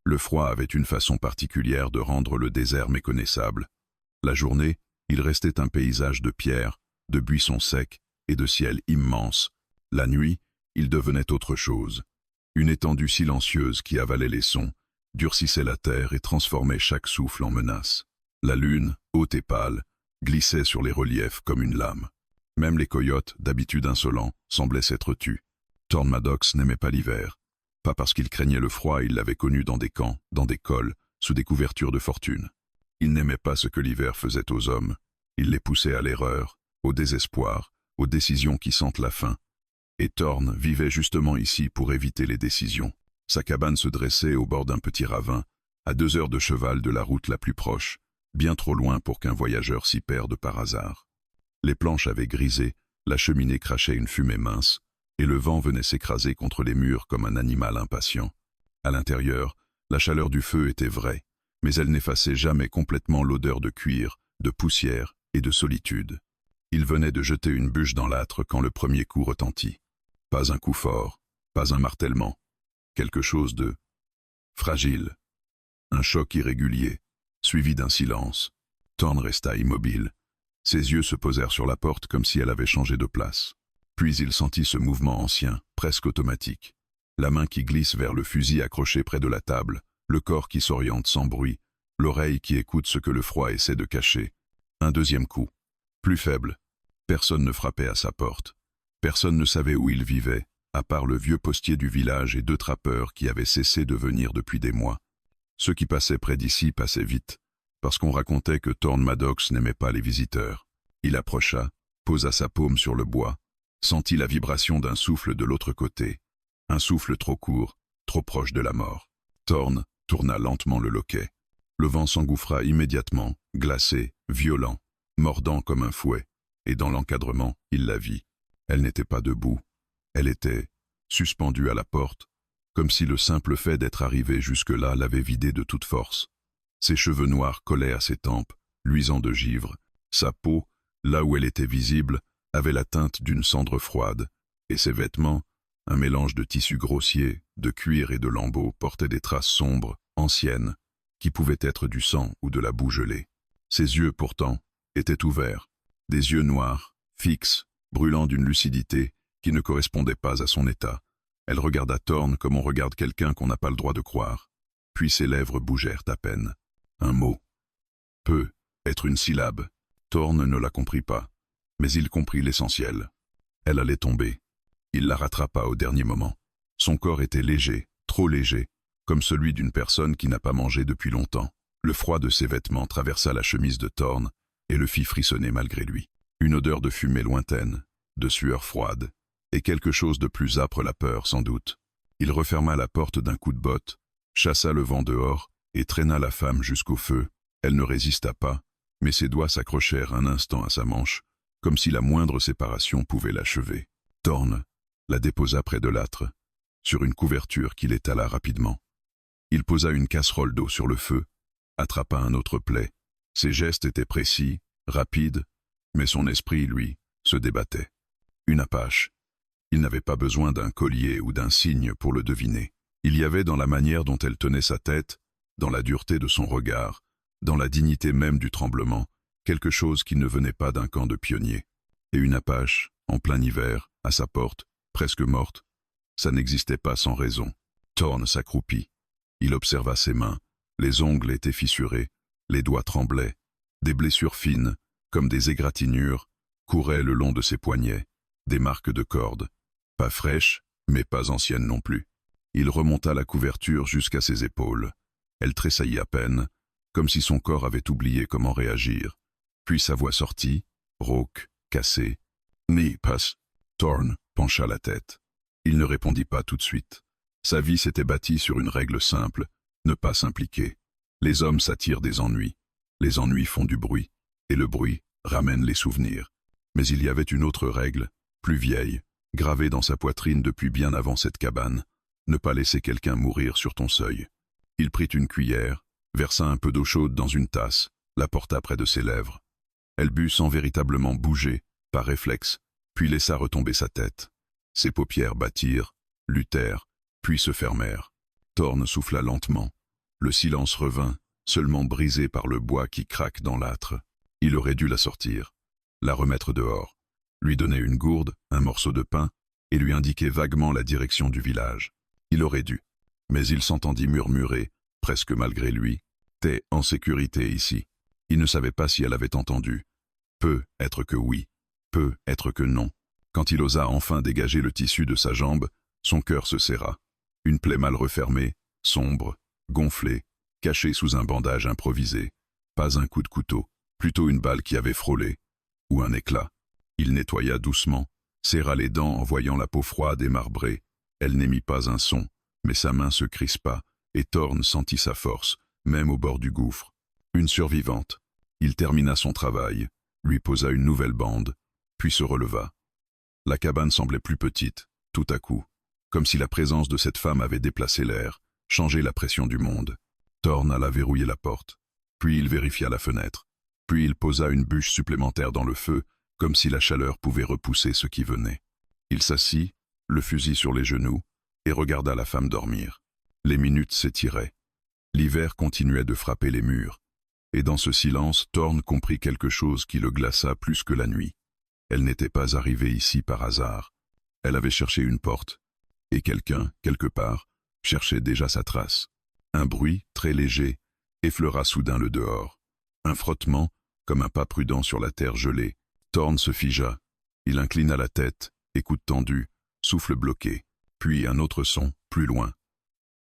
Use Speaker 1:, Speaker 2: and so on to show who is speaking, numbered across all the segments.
Speaker 1: Le froid avait une façon particulière de rendre le désert méconnaissable. La journée, il restait un paysage de pierres, de buissons secs et de ciel immense. La nuit, il devenait autre chose. Une étendue silencieuse qui avalait les sons, durcissait la terre et transformait chaque souffle en menace. La lune, haute et pâle, glissait sur les reliefs comme une lame. Même les coyotes, d'habitude insolents, semblaient s'être tus. Thorn Maddox n'aimait pas l'hiver. Pas parce qu'il craignait le froid, il l'avait connu dans des camps, dans des cols, sous des couvertures de fortune. Il n'aimait pas ce que l'hiver faisait aux hommes. Il les poussait à l'erreur, au désespoir, aux décisions qui sentent la faim. Et Thorn vivait justement ici pour éviter les décisions. Sa cabane se dressait au bord d'un petit ravin, à 2 heures de cheval de la route la plus proche, bien trop loin pour qu'un voyageur s'y perde par hasard. Les planches avaient grisé, la cheminée crachait une fumée mince, et le vent venait s'écraser contre les murs comme un animal impatient. À l'intérieur, la chaleur du feu était vraie, mais elle n'effaçait jamais complètement l'odeur de cuir, de poussière et de solitude. Il venait de jeter une bûche dans l'âtre quand le premier coup retentit. Pas un coup fort, pas un martèlement. Quelque chose de fragile. Un choc irrégulier, suivi d'un silence. Thorn resta immobile. Ses yeux se posèrent sur la porte comme si elle avait changé de place. Puis il sentit ce mouvement ancien, presque automatique. La main qui glisse vers le fusil accroché près de la table, le corps qui s'oriente sans bruit, l'oreille qui écoute ce que le froid essaie de cacher. Un deuxième coup, plus faible. Personne ne frappait à sa porte. Personne ne savait où il vivait, à part le vieux postier du village et 2 trappeurs qui avaient cessé de venir depuis des mois. Ceux qui passaient près d'ici passaient vite, parce qu'on racontait que Thorn Maddox n'aimait pas les visiteurs. Il approcha, posa sa paume sur le bois, sentit la vibration d'un souffle de l'autre côté, un souffle trop court, trop proche de la mort. Thorn tourna lentement le loquet. Le vent s'engouffra immédiatement, glacé, violent, mordant comme un fouet, et dans l'encadrement, il la vit. Elle n'était pas debout, elle était suspendue à la porte, comme si le simple fait d'être arrivé jusque-là l'avait vidée de toute force. Ses cheveux noirs collaient à ses tempes, luisant de givre. Sa peau, là où elle était visible, avait la teinte d'une cendre froide, et ses vêtements, un mélange de tissu grossier, de cuir et de lambeaux, portaient des traces sombres, anciennes, qui pouvaient être du sang ou de la boue gelée. Ses yeux, pourtant, étaient ouverts, des yeux noirs, fixes, brûlant d'une lucidité qui ne correspondait pas à son état. Elle regarda Thorn comme on regarde quelqu'un qu'on n'a pas le droit de croire. Puis ses lèvres bougèrent à peine. Un mot. Peut être une syllabe. Thorn ne la comprit pas, mais il comprit l'essentiel. Elle allait tomber. Il la rattrapa au dernier moment. Son corps était léger, trop léger, comme celui d'une personne qui n'a pas mangé depuis longtemps. Le froid de ses vêtements traversa la chemise de Thorn et le fit frissonner malgré lui. Une odeur de fumée lointaine, de sueur froide, et quelque chose de plus âpre la peur, sans doute. Il referma la porte d'un coup de botte, chassa le vent dehors et traîna la femme jusqu'au feu. Elle ne résista pas, mais ses doigts s'accrochèrent un instant à sa manche, comme si la moindre séparation pouvait l'achever. Thorn la déposa près de l'âtre, sur une couverture qu'il étala rapidement. Il posa une casserole d'eau sur le feu, attrapa un autre plaid. Ses gestes étaient précis, rapides, mais son esprit, lui, se débattait. Une apache. Il n'avait pas besoin d'un collier ou d'un signe pour le deviner. Il y avait dans la manière dont elle tenait sa tête, dans la dureté de son regard, dans la dignité même du tremblement, quelque chose qui ne venait pas d'un camp de pionniers. Et une apache, en plein hiver, à sa porte, presque morte, ça n'existait pas sans raison. Thorn s'accroupit. Il observa ses mains. Les ongles étaient fissurés, les doigts tremblaient. Des blessures fines, comme des égratignures, couraient le long de ses poignets, des marques de cordes, pas fraîches, mais pas anciennes non plus. Il remonta la couverture jusqu'à ses épaules. Elle tressaillit à peine, comme si son corps avait oublié comment réagir. Puis sa voix sortit, rauque, cassée. « Ni passe !» Thorn pencha la tête. Il ne répondit pas tout de suite. Sa vie s'était bâtie sur une règle simple, ne pas s'impliquer. Les hommes s'attirent des ennuis. Les ennuis font du bruit, et le bruit ramène les souvenirs. Mais il y avait une autre règle, plus vieille, gravée dans sa poitrine depuis bien avant cette cabane. Ne pas laisser quelqu'un mourir sur ton seuil. Il prit une cuillère, versa un peu d'eau chaude dans une tasse, la porta près de ses lèvres. Elle but sans véritablement bouger, par réflexe, puis laissa retomber sa tête. Ses paupières battirent, luttèrent, puis se fermèrent. Thorn souffla lentement, Le silence revint, seulement brisé par le bois qui craque dans l'âtre. Il aurait dû la sortir, la remettre dehors, lui donner une gourde, un morceau de pain, et lui indiquer vaguement la direction du village. Il aurait dû. Mais il s'entendit murmurer, presque malgré lui, « T'es en sécurité ici ». Il ne savait pas si elle avait entendu. Peut être que oui, peut être que non. Quand il osa enfin dégager le tissu de sa jambe, son cœur se serra. Une plaie mal refermée, sombre, gonflée, cachée sous un bandage improvisé. Pas un coup de couteau, plutôt une balle qui avait frôlé. Ou un éclat. Il nettoya doucement, serra les dents en voyant la peau froide et marbrée. Elle n'émit pas un son, mais sa main se crispa, et Thorn sentit sa force, même au bord du gouffre. Une survivante. Il termina son travail, lui posa une nouvelle bande, puis se releva. La cabane semblait plus petite, tout à coup, comme si la présence de cette femme avait déplacé l'air, changé la pression du monde. Thorn alla verrouiller la porte, puis il vérifia la fenêtre, puis il posa une bûche supplémentaire dans le feu, comme si la chaleur pouvait repousser ce qui venait. Il s'assit, le fusil sur les genoux, et regarda la femme dormir. Les minutes s'étiraient. L'hiver continuait de frapper les murs. Et dans ce silence, Thorn comprit quelque chose qui le glaça plus que la nuit. Elle n'était pas arrivée ici par hasard. Elle avait cherché une porte. Et quelqu'un, quelque part, cherchait déjà sa trace. Un bruit, très léger, effleura soudain le dehors. Un frottement, comme un pas prudent sur la terre gelée. Thorn se figea. Il inclina la tête, écoute tendue, souffle bloqué. Puis un autre son, plus loin.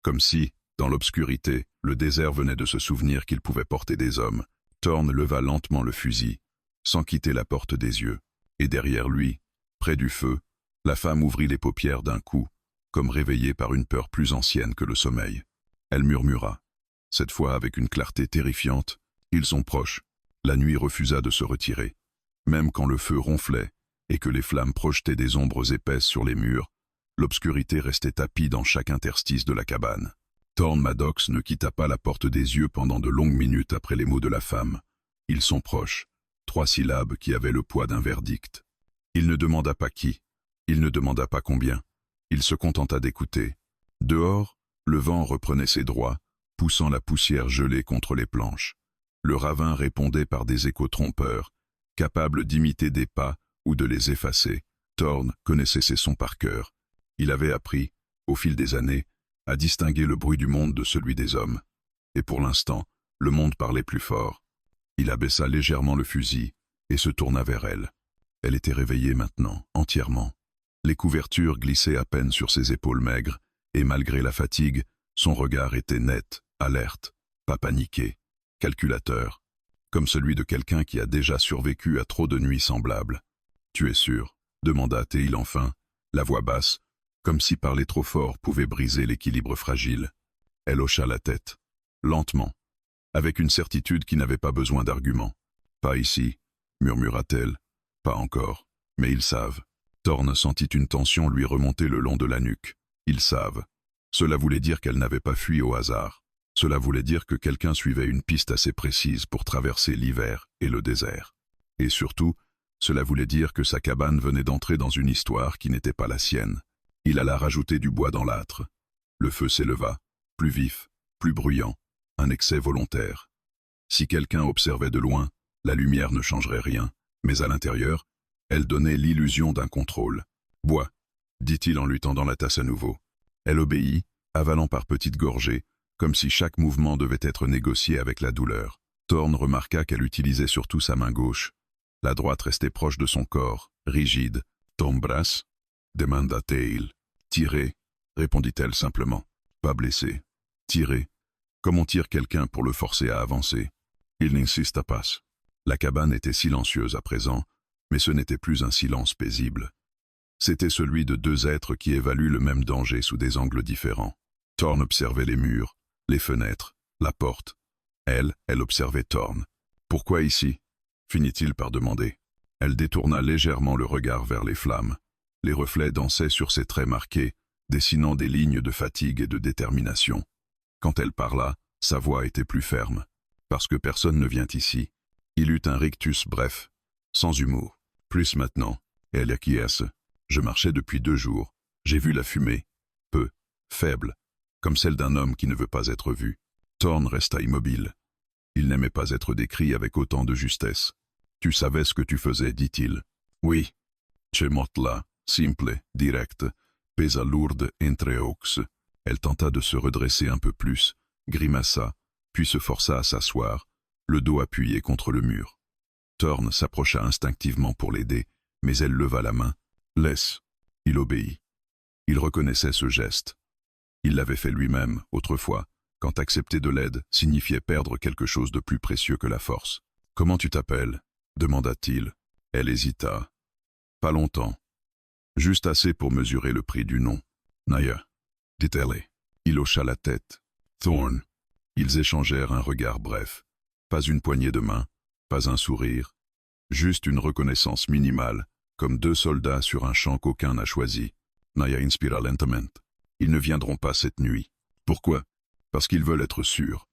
Speaker 1: Comme si, dans l'obscurité, le désert venait de se souvenir qu'il pouvait porter des hommes. Thorn leva lentement le fusil, sans quitter la porte des yeux. Et derrière lui, près du feu, la femme ouvrit les paupières d'un coup, comme réveillée par une peur plus ancienne que le sommeil. Elle murmura, cette fois avec une clarté terrifiante, « Ils sont proches ». La nuit refusa de se retirer. Même quand le feu ronflait et que les flammes projetaient des ombres épaisses sur les murs, l'obscurité restait tapie dans chaque interstice de la cabane. Thorn Maddox ne quitta pas la porte des yeux pendant de longues minutes après les mots de la femme. Ils sont proches. 3 syllabes qui avaient le poids d'un verdict. Il ne demanda pas qui. Il ne demanda pas combien. Il se contenta d'écouter. Dehors, le vent reprenait ses droits, poussant la poussière gelée contre les planches. Le ravin répondait par des échos trompeurs, capables d'imiter des pas ou de les effacer. Thorn connaissait ces sons par cœur. Il avait appris, au fil des années, à distinguer le bruit du monde de celui des hommes. Et pour l'instant, le monde parlait plus fort. Il abaissa légèrement le fusil et se tourna vers elle. Elle était réveillée maintenant, entièrement. Les couvertures glissaient à peine sur ses épaules maigres, et malgré la fatigue, son regard était net, alerte, pas paniqué, calculateur, comme celui de quelqu'un qui a déjà survécu à trop de nuits semblables. « Tu es sûr ?» demanda-t-il enfin, la voix basse, comme si parler trop fort pouvait briser l'équilibre fragile. Elle hocha la tête, lentement, avec une certitude qui n'avait pas besoin d'arguments. « Pas ici », murmura-t-elle. « Pas encore, mais ils savent. » Thorn sentit une tension lui remonter le long de la nuque. « Ils savent. » Cela voulait dire qu'elle n'avait pas fui au hasard. Cela voulait dire que quelqu'un suivait une piste assez précise pour traverser l'hiver et le désert. Et surtout, cela voulait dire que sa cabane venait d'entrer dans une histoire qui n'était pas la sienne. Il alla rajouter du bois dans l'âtre. Le feu s'éleva, plus vif, plus bruyant, un excès volontaire. Si quelqu'un observait de loin, la lumière ne changerait rien, mais à l'intérieur, elle donnait l'illusion d'un contrôle. « Bois », dit-il en lui tendant la tasse à nouveau. Elle obéit, avalant par petites gorgées, comme si chaque mouvement devait être négocié avec la douleur. Thorn remarqua qu'elle utilisait surtout sa main gauche. La droite restait proche de son corps, rigide. « Ton bras ?» demanda-t-il. « Tiré », répondit-elle simplement. « Pas blessé. Tiré. Comme on tire quelqu'un pour le forcer à avancer. » Il n'insista pas. La cabane était silencieuse à présent, mais ce n'était plus un silence paisible. C'était celui de 2 êtres qui évaluent le même danger sous des angles différents. Thorn observait les murs, les fenêtres, la porte. Elle observait Thorn. « Pourquoi ici ?» finit-il par demander. Elle détourna légèrement le regard vers les flammes. Les reflets dansaient sur ses traits marqués, dessinant des lignes de fatigue et de détermination. Quand elle parla, sa voix était plus ferme. « Parce que personne ne vient ici. » Il eut un rictus bref, sans humour. « Plus maintenant. » Elle acquiesce. « Je marchais depuis 2 jours. J'ai vu la fumée. Peu, faible, comme celle d'un homme qui ne veut pas être vu. » Thorn resta immobile. Il n'aimait pas être décrit avec autant de justesse. « Tu savais ce que tu faisais, dit-il. »« Oui. » Chemotla, simple, direct, pesa lourde entre aux. Elle tenta de se redresser un peu plus, grimaça, puis se força à s'asseoir, le dos appuyé contre le mur. Thorn s'approcha instinctivement pour l'aider, mais elle leva la main. « Laisse. » Il obéit. Il reconnaissait ce geste. Il l'avait fait lui-même, autrefois, quand accepter de l'aide signifiait perdre quelque chose de plus précieux que la force. « Comment tu t'appelles » demanda-t-il. Elle hésita. Pas longtemps. Juste assez pour mesurer le prix du nom. « Naya » dit-elle. Il hocha la tête. « Thorn » Ils échangèrent un regard bref. Pas une poignée de main, pas un sourire. Juste une reconnaissance minimale, comme deux soldats sur un champ qu'aucun n'a choisi. Naya inspira lentement. Ils ne viendront pas cette nuit. Pourquoi? Parce qu'ils veulent être sûrs.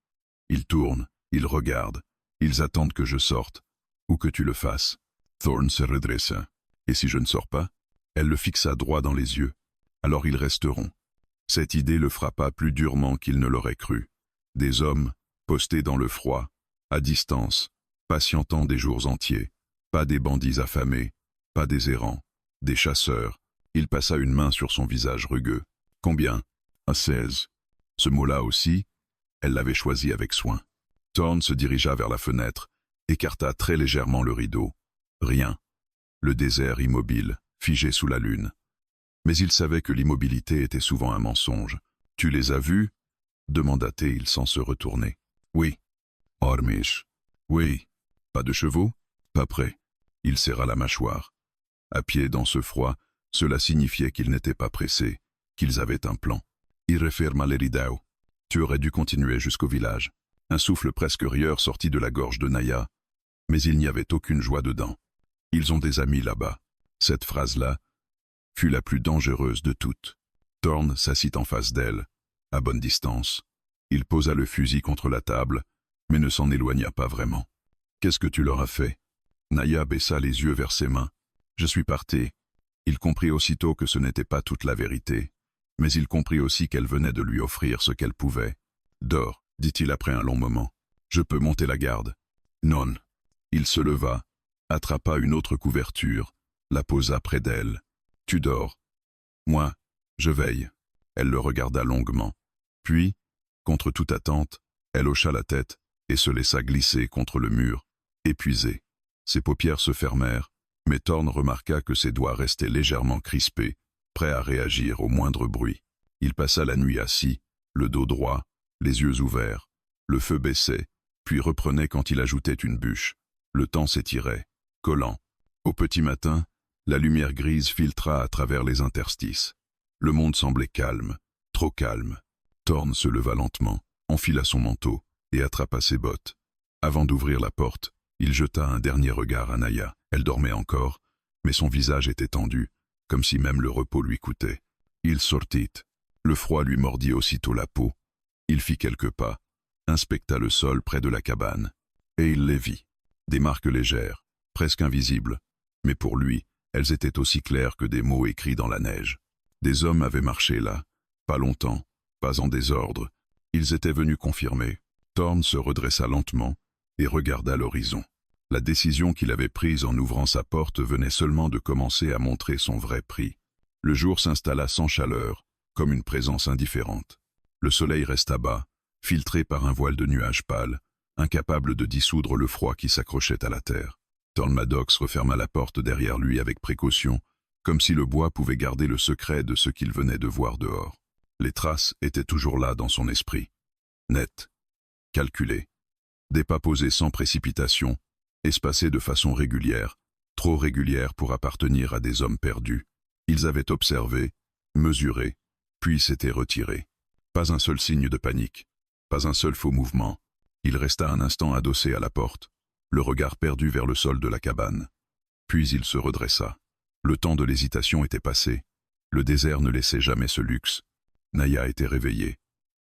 Speaker 1: Ils tournent, ils regardent, ils attendent que je sorte, ou que tu le fasses. Thorn se redressa. Et si je ne sors pas? Elle le fixa droit dans les yeux. Alors ils resteront. Cette idée le frappa plus durement qu'il ne l'aurait cru. Des hommes, postés dans le froid, à distance, patientant des jours entiers, pas des bandits affamés, pas des errants, des chasseurs. Il passa une main sur son visage rugueux. Combien? À 16. Ce mot-là aussi, elle l'avait choisi avec soin. Thorn se dirigea vers la fenêtre, écarta très légèrement le rideau. Rien. Le désert immobile, figé sous la lune. Mais il savait que l'immobilité était souvent un mensonge. « Tu les as vus » demanda-t-il sans se retourner. « Oui. »« Ormish. »« Oui. »« Pas de chevaux ?»« Pas près. » Il serra la mâchoire. À pied dans ce froid, cela signifiait qu'ils n'étaient pas pressés, qu'ils avaient un plan. « Irreferma l'eridao. » Tu aurais dû continuer jusqu'au village. Un souffle presque rieur sortit de la gorge de Naya, mais il n'y avait aucune joie dedans. Ils ont des amis là-bas. Cette phrase-là fut la plus dangereuse de toutes. Thorn s'assit en face d'elle, à bonne distance. Il posa le fusil contre la table, mais ne s'en éloigna pas vraiment. « Qu'est-ce que tu leur as fait ?» Naya baissa les yeux vers ses mains. « Je suis parti. » Il comprit aussitôt que ce n'était pas toute la vérité, mais il comprit aussi qu'elle venait de lui offrir ce qu'elle pouvait. « Dors, » dit-il après un long moment. « Je peux monter la garde. »« Non. » Il se leva, attrapa une autre couverture, la posa près d'elle. « Tu dors. Moi, je veille. » Elle le regarda longuement. Puis, contre toute attente, elle hocha la tête et se laissa glisser contre le mur, épuisée. Ses paupières se fermèrent, mais Thorn remarqua que ses doigts restaient légèrement crispés, prêts à réagir au moindre bruit. Il passa la nuit assis, le dos droit, les yeux ouverts. Le feu baissait, puis reprenait quand il ajoutait une bûche. Le temps s'étirait, collant. Au petit matin, la lumière grise filtra à travers les interstices. Le monde semblait calme, trop calme. Thorn se leva lentement, enfila son manteau et attrapa ses bottes. Avant d'ouvrir la porte, il jeta un dernier regard à Naya. Elle dormait encore, mais son visage était tendu, comme si même le repos lui coûtait. Il sortit. Le froid lui mordit aussitôt la peau. Il fit quelques pas, inspecta le sol près de la cabane, et il les vit. Des marques légères, presque invisibles, mais pour lui, elles étaient aussi claires que des mots écrits dans la neige. Des hommes avaient marché là, pas longtemps, pas en désordre. Ils étaient venus confirmer. Thorn se redressa lentement et regarda l'horizon. La décision qu'il avait prise en ouvrant sa porte venait seulement de commencer à montrer son vrai prix. Le jour s'installa sans chaleur, comme une présence indifférente. Le soleil resta bas, filtré par un voile de nuages pâles, incapable de dissoudre le froid qui s'accrochait à la terre. Thorn Maddox referma la porte derrière lui avec précaution, comme si le bois pouvait garder le secret de ce qu'il venait de voir dehors. Les traces étaient toujours là dans son esprit. Nettes, calculées. Des pas posés sans précipitation, espacés de façon régulière, trop régulière pour appartenir à des hommes perdus. Ils avaient observé, mesuré, puis s'étaient retirés. Pas un seul signe de panique, pas un seul faux mouvement. Il resta un instant adossé à la porte, le regard perdu vers le sol de la cabane. Puis il se redressa. Le temps de l'hésitation était passé. Le désert ne laissait jamais ce luxe. Naya était réveillée.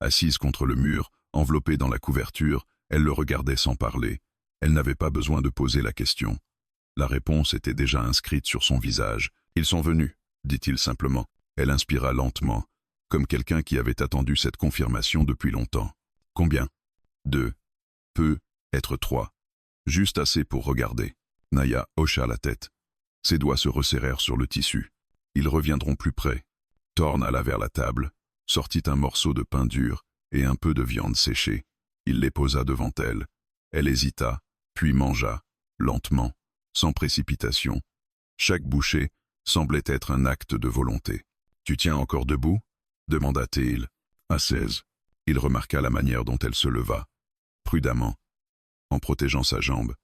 Speaker 1: Assise contre le mur, enveloppée dans la couverture, elle le regardait sans parler. Elle n'avait pas besoin de poser la question. La réponse était déjà inscrite sur son visage. « Ils sont venus », dit-il simplement. Elle inspira lentement, comme quelqu'un qui avait attendu cette confirmation depuis longtemps. « Combien » 2. Peut être 3. Juste assez pour regarder. Naya hocha la tête. Ses doigts se resserrèrent sur le tissu. Ils reviendront plus près. Thorn alla vers la table, sortit un morceau de pain dur et un peu de viande séchée. Il les posa devant elle. Elle hésita, puis mangea, lentement, sans précipitation. Chaque bouchée semblait être un acte de volonté. « Tu tiens encore debout » demanda-t-il. À 16. Il remarqua la manière dont elle se leva, prudemment, en protégeant sa jambe.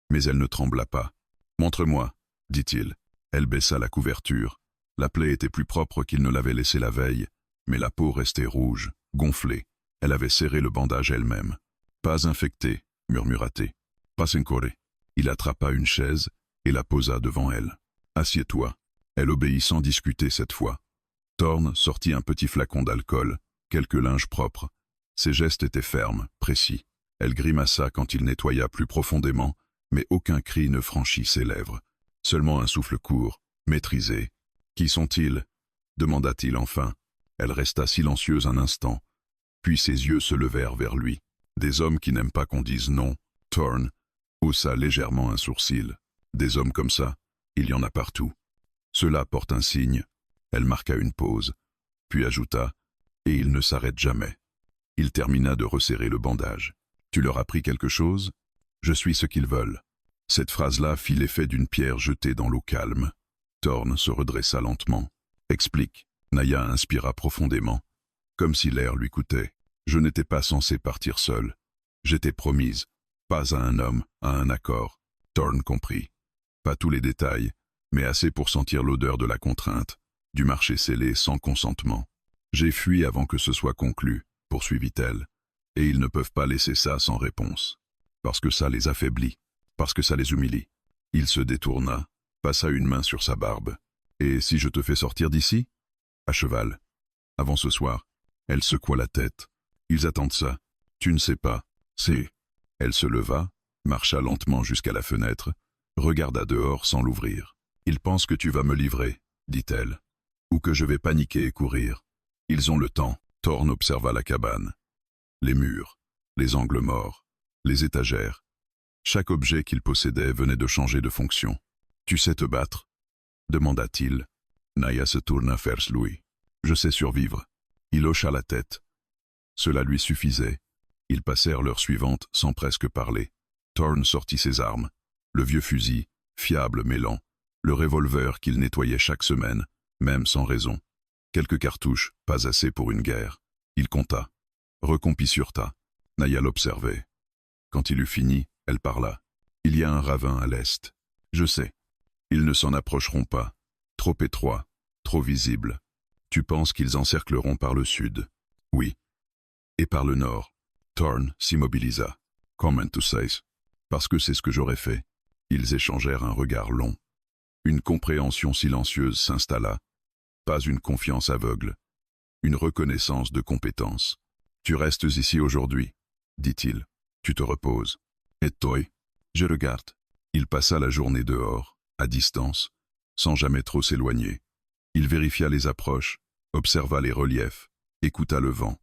Speaker 1: Mais elle ne trembla pas. « Montre-moi » dit-il. Elle baissa la couverture. La plaie était plus propre qu'il ne l'avait laissée la veille, mais la peau restait rouge, gonflée. Elle avait serré le bandage elle-même. « Pas infecté » murmura-t-il. « Pas encore. » Il attrapa une chaise et la posa devant elle. « Assieds-toi. » Elle obéit sans discuter cette fois. Thorn sortit un petit flacon d'alcool, quelques linges propres. Ses gestes étaient fermes, précis. Elle grimaça quand il nettoya plus profondément, mais aucun cri ne franchit ses lèvres. Seulement un souffle court, maîtrisé. « Qui sont-ils » demanda-t-il enfin. Elle resta silencieuse un instant, puis ses yeux se levèrent vers lui. Des hommes qui n'aiment pas qu'on dise non. Thorn haussa légèrement un sourcil. Des hommes comme ça, il y en a partout. Cela porte un signe. Elle marqua une pause, puis ajouta « Et ils ne s'arrêtent jamais ». Il termina de resserrer le bandage. « Tu leur as pris quelque chose ? Je suis ce qu'ils veulent. » Cette phrase-là fit l'effet d'une pierre jetée dans l'eau calme. Thorn se redressa lentement. « Explique. » Naya inspira profondément, comme si l'air lui coûtait. « Je n'étais pas censé partir seul. J'étais promise. Pas à un homme, à un accord. » Thorn comprit. Pas tous les détails, mais assez pour sentir l'odeur de la contrainte, du marché scellé sans consentement. « J'ai fui avant que ce soit conclu, » poursuivit-elle, « et ils ne peuvent pas laisser ça sans réponse. Parce que ça les affaiblit, parce que ça les humilie. » Il se détourna, passa une main sur sa barbe. « Et si je te fais sortir d'ici ?»« À cheval. Avant ce soir. » Elle secoua la tête. « Ils attendent ça. Tu ne sais pas. C'est... » Elle se leva, marcha lentement jusqu'à la fenêtre, regarda dehors sans l'ouvrir. « Ils pensent que tu vas me livrer, » dit-elle, « ou que je vais paniquer et courir. Ils ont le temps. » Thorn observa la cabane. Les murs, les angles morts, les étagères. Chaque objet qu'il possédait venait de changer de fonction. « Tu sais te battre ?» demanda-t-il. Naya se tourna vers lui. « Je sais survivre. » Il hocha la tête. Cela lui suffisait. Ils passèrent l'heure suivante sans presque parler. Thorn sortit ses armes. Le vieux fusil, fiable mais lent. Le revolver qu'il nettoyait chaque semaine, même sans raison. Quelques cartouches, pas assez pour une guerre. Il compta. Recompit sur tas. Naya l'observait. Quand il eut fini, elle parla. « Il y a un ravin à l'est. Je sais. Ils ne s'en approcheront pas. Trop étroit, trop visible. Tu penses qu'ils encercleront par le sud? » « Oui. » « Et par le nord. » Thorn s'immobilisa. « Comment tu sais ?»« Parce que c'est ce que j'aurais fait. » Ils échangèrent un regard long. Une compréhension silencieuse s'installa. Pas une confiance aveugle. Une reconnaissance de compétence. « Tu restes ici aujourd'hui, » dit-il. « Tu te reposes. »« Et toi ?» ?»« Je regarde. » Il passa la journée dehors, à distance, sans jamais trop s'éloigner. Il vérifia les approches, observa les reliefs, écouta le vent.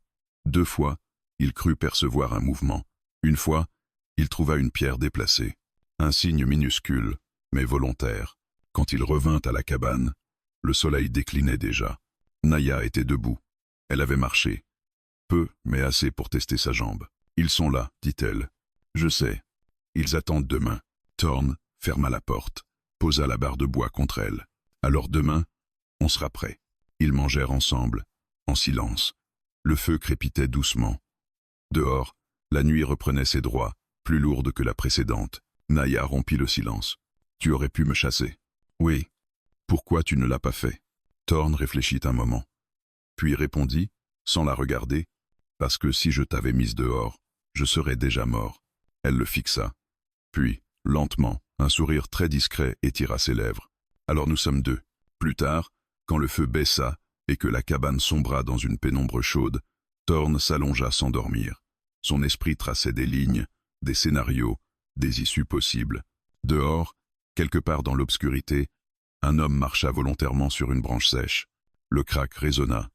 Speaker 1: 2 fois, il crut percevoir un mouvement. Une fois, il trouva une pierre déplacée. Un signe minuscule, mais volontaire. Quand il revint à la cabane, le soleil déclinait déjà. Naya était debout. Elle avait marché. Peu, mais assez pour tester sa jambe. « Ils sont là, dit-elle. Je sais. Ils attendent demain. » Thorn ferma la porte, posa la barre de bois contre elle. « Alors demain, on sera prêt. » Ils mangèrent ensemble, en silence. Le feu crépitait doucement. Dehors, la nuit reprenait ses droits, plus lourde que la précédente. Naya rompit le silence. « Tu aurais pu me chasser. »« Oui. »« Pourquoi tu ne l'as pas fait ?» Thorn réfléchit un moment. Puis répondit, sans la regarder, « Parce que si je t'avais mise dehors, je serais déjà mort. » Elle le fixa. Puis, lentement, un sourire très discret étira ses lèvres. « Alors nous sommes 2. » Plus tard, quand le feu baissa et que la cabane sombra dans une pénombre chaude, Thorn s'allongea sans dormir. Son esprit traçait des lignes, des scénarios, des issues possibles. Dehors, quelque part dans l'obscurité, un homme marcha volontairement sur une branche sèche. Le crack résonna.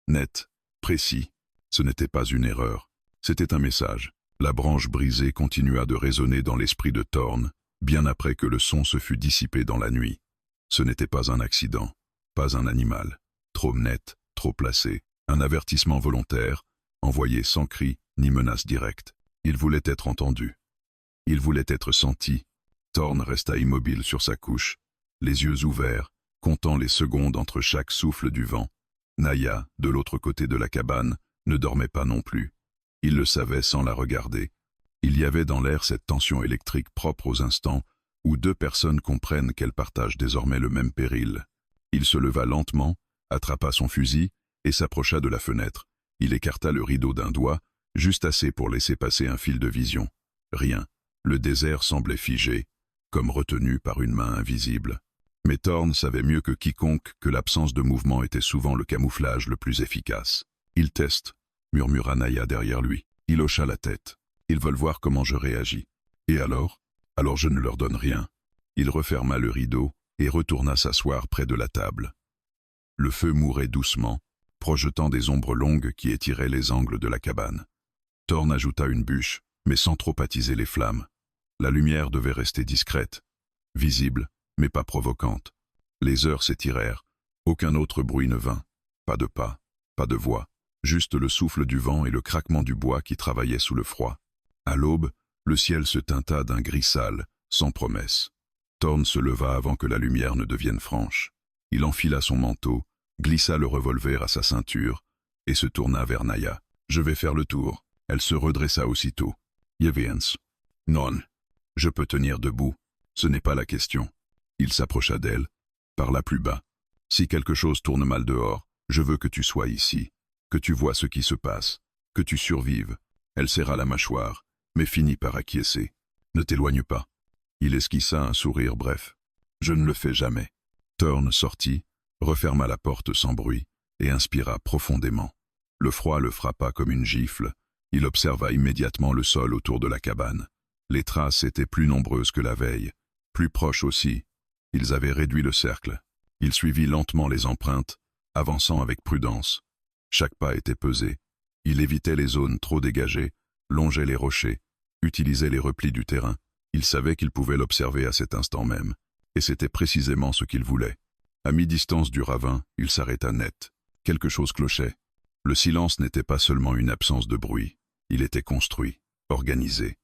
Speaker 1: Net, précis. Ce n'était pas une erreur. C'était un message. La branche brisée continua de résonner dans l'esprit de Thorn, bien après que le son se fut dissipé dans la nuit. Ce n'était pas un accident, pas un animal, trop net, trop placé, un avertissement volontaire, envoyé sans cri ni menace directe. Il voulait être entendu. Il voulait être senti. Thorn resta immobile sur sa couche, les yeux ouverts, comptant les secondes entre chaque souffle du vent. Naya, de l'autre côté de la cabane, ne dormait pas non plus. Il le savait sans la regarder. Il y avait dans l'air cette tension électrique propre aux instants où deux personnes comprennent qu'elles partagent désormais le même péril. Il se leva lentement, attrapa son fusil et s'approcha de la fenêtre. Il écarta le rideau d'un doigt, juste assez pour laisser passer un fil de vision. Rien. Le désert semblait figé, comme retenu par une main invisible. Mais Thorn savait mieux que quiconque que l'absence de mouvement était souvent le camouflage le plus efficace. « Il teste », murmura Naya derrière lui. Il hocha la tête. « Ils veulent voir comment je réagis. »« Et alors ?»« Alors je ne leur donne rien. » Il referma le rideau et retourna s'asseoir près de la table. Le feu mourait doucement, projetant des ombres longues qui étiraient les angles de la cabane. Thorn ajouta une bûche, mais sans trop attiser les flammes. La lumière devait rester discrète, visible, mais pas provocante. Les heures s'étirèrent, aucun autre bruit ne vint. Pas de pas, pas de voix, juste le souffle du vent et le craquement du bois qui travaillait sous le froid. À l'aube, le ciel se teinta d'un gris sale, sans promesse. Thorn se leva avant que la lumière ne devienne franche. Il enfila son manteau, glissa le revolver à sa ceinture et se tourna vers Naya. « Je vais faire le tour. » Elle se redressa aussitôt. « Yeviens. »« Non. Je peux tenir debout. Ce n'est pas la question. » Il s'approcha d'elle, parla plus bas. « Si quelque chose tourne mal dehors, je veux que tu sois ici, que tu vois ce qui se passe, que tu survives. » Elle serra la mâchoire, mais finit par acquiescer. « Ne t'éloigne pas. » Il esquissa un sourire bref. « Je ne le fais jamais. » Thorn sortit, referma la porte sans bruit et inspira profondément. Le froid le frappa comme une gifle. Il observa immédiatement le sol autour de la cabane. Les traces étaient plus nombreuses que la veille, plus proches aussi. Ils avaient réduit le cercle. Il suivit lentement les empreintes, avançant avec prudence. Chaque pas était pesé. Il évitait les zones trop dégagées, longeait les rochers, utilisait les replis du terrain. Il savait qu'il pouvait l'observer à cet instant même, et c'était précisément ce qu'il voulait. À mi-distance du ravin, il s'arrêta net. Quelque chose clochait. Le silence n'était pas seulement une absence de bruit, il était construit, organisé.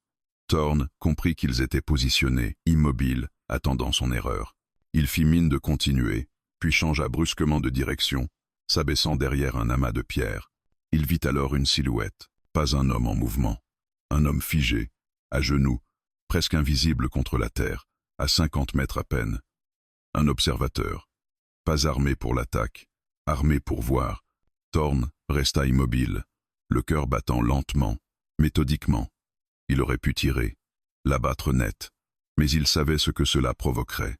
Speaker 1: Thorn comprit qu'ils étaient positionnés, immobiles, attendant son erreur. Il fit mine de continuer, puis changea brusquement de direction, s'abaissant derrière un amas de pierres. Il vit alors une silhouette, pas un homme en mouvement. Un homme figé, à genoux, presque invisible contre la terre, à 50 mètres à peine. Un observateur, pas armé pour l'attaque, armé pour voir. Thorn resta immobile, le cœur battant lentement, méthodiquement. Il aurait pu tirer, l'abattre net, mais il savait ce que cela provoquerait.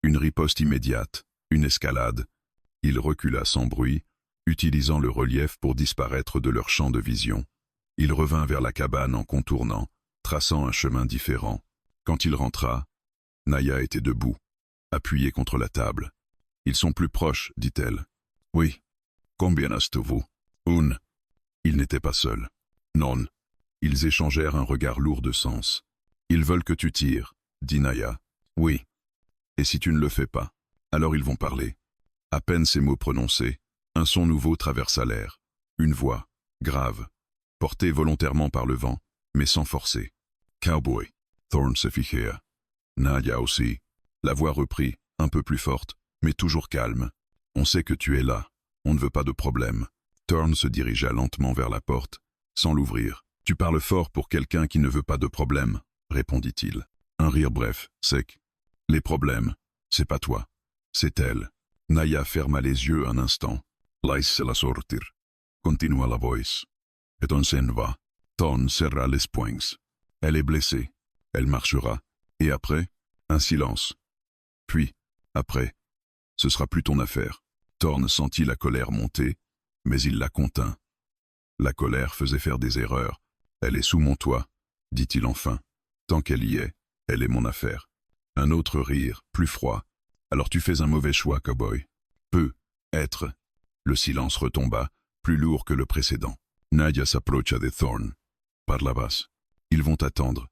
Speaker 1: Une riposte immédiate, une escalade. Il recula sans bruit, utilisant le relief pour disparaître de leur champ de vision. Il revint vers la cabane en contournant, traçant un chemin différent. Quand il rentra, Naya était debout, appuyée contre la table. « Ils sont plus proches, dit-elle. »« Oui. Combien êtes-vous ?»« Une. » Il n'était pas seul. « Non. » Ils échangèrent un regard lourd de sens. « Ils veulent que tu tires, » dit Naya. « Oui. » « Et si tu ne le fais pas, alors ils vont parler. » À peine ces mots prononcés, un son nouveau traversa l'air. Une voix, grave, portée volontairement par le vent, mais sans forcer. « Cowboy !» Thorn se ficha. Naya aussi. La voix reprit, un peu plus forte, mais toujours calme. « On sait que tu es là. On ne veut pas de problème. » Thorn se dirigea lentement vers la porte, sans l'ouvrir. « Tu parles fort pour quelqu'un qui ne veut pas de problème, » répondit-il. Un rire bref, sec. « Les problèmes, c'est pas toi, c'est elle. » Naya ferma les yeux un instant. « Laissez-la sortir. » Continua la voix. « Et on s'en va. » Thorn serra les poings. « Elle est blessée. Elle marchera. Et après, un silence. Puis, après, ce sera plus ton affaire. » Thorn sentit la colère monter, mais il la contint. La colère faisait faire des erreurs. « Elle est sous mon toit, » dit-il enfin. « Tant qu'elle y est, elle est mon affaire. » Un autre rire, plus froid. « Alors tu fais un mauvais choix, cowboy. »« Peut être. » Le silence retomba, plus lourd que le précédent. Naya s'approcha de Thorn. Par la basse. « Ils vont attendre.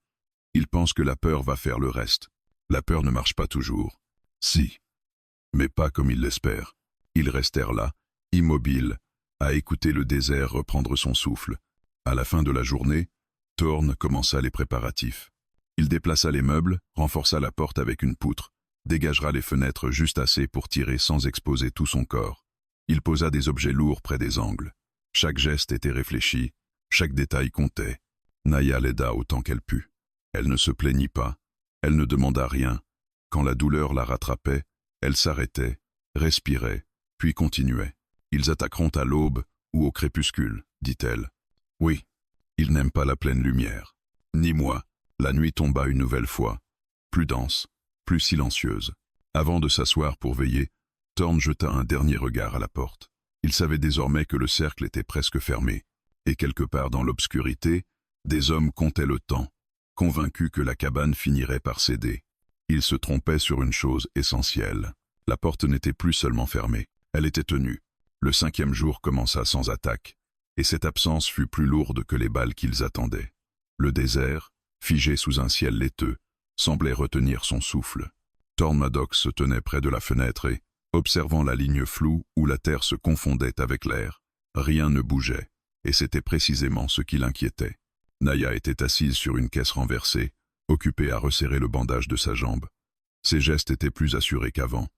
Speaker 1: Ils pensent que la peur va faire le reste. La peur ne marche pas toujours. Si. Mais pas comme ils l'espèrent. Ils restèrent là, immobiles, à écouter le désert reprendre son souffle. À la fin de la journée, Thorn commença les préparatifs. Il déplaça les meubles, renforça la porte avec une poutre, dégagera les fenêtres juste assez pour tirer sans exposer tout son corps. Il posa des objets lourds près des angles. Chaque geste était réfléchi, chaque détail comptait. Naya l'aida autant qu'elle put. Elle ne se plaignit pas, elle ne demanda rien. Quand la douleur la rattrapait, elle s'arrêtait, respirait, puis continuait. Ils attaqueront à l'aube ou au crépuscule, dit-elle. Oui, ils n'aiment pas la pleine lumière. Ni moi. La nuit tomba une nouvelle fois, plus dense, plus silencieuse. Avant de s'asseoir pour veiller, Thorn jeta un dernier regard à la porte. Il savait désormais que le cercle était presque fermé, et quelque part dans l'obscurité, des hommes comptaient le temps, convaincus que la cabane finirait par céder. Ils se trompaient sur une chose essentielle. La porte n'était plus seulement fermée, elle était tenue. Le 5e jour commença sans attaque, et cette absence fut plus lourde que les balles qu'ils attendaient. Le désert, figé sous un ciel laiteux, semblait retenir son souffle. Thorn Maddox se tenait près de la fenêtre et, observant la ligne floue où la terre se confondait avec l'air, rien ne bougeait, et c'était précisément ce qui l'inquiétait. Naya était assise sur une caisse renversée, occupée à resserrer le bandage de sa jambe. Ses gestes étaient plus assurés qu'avant.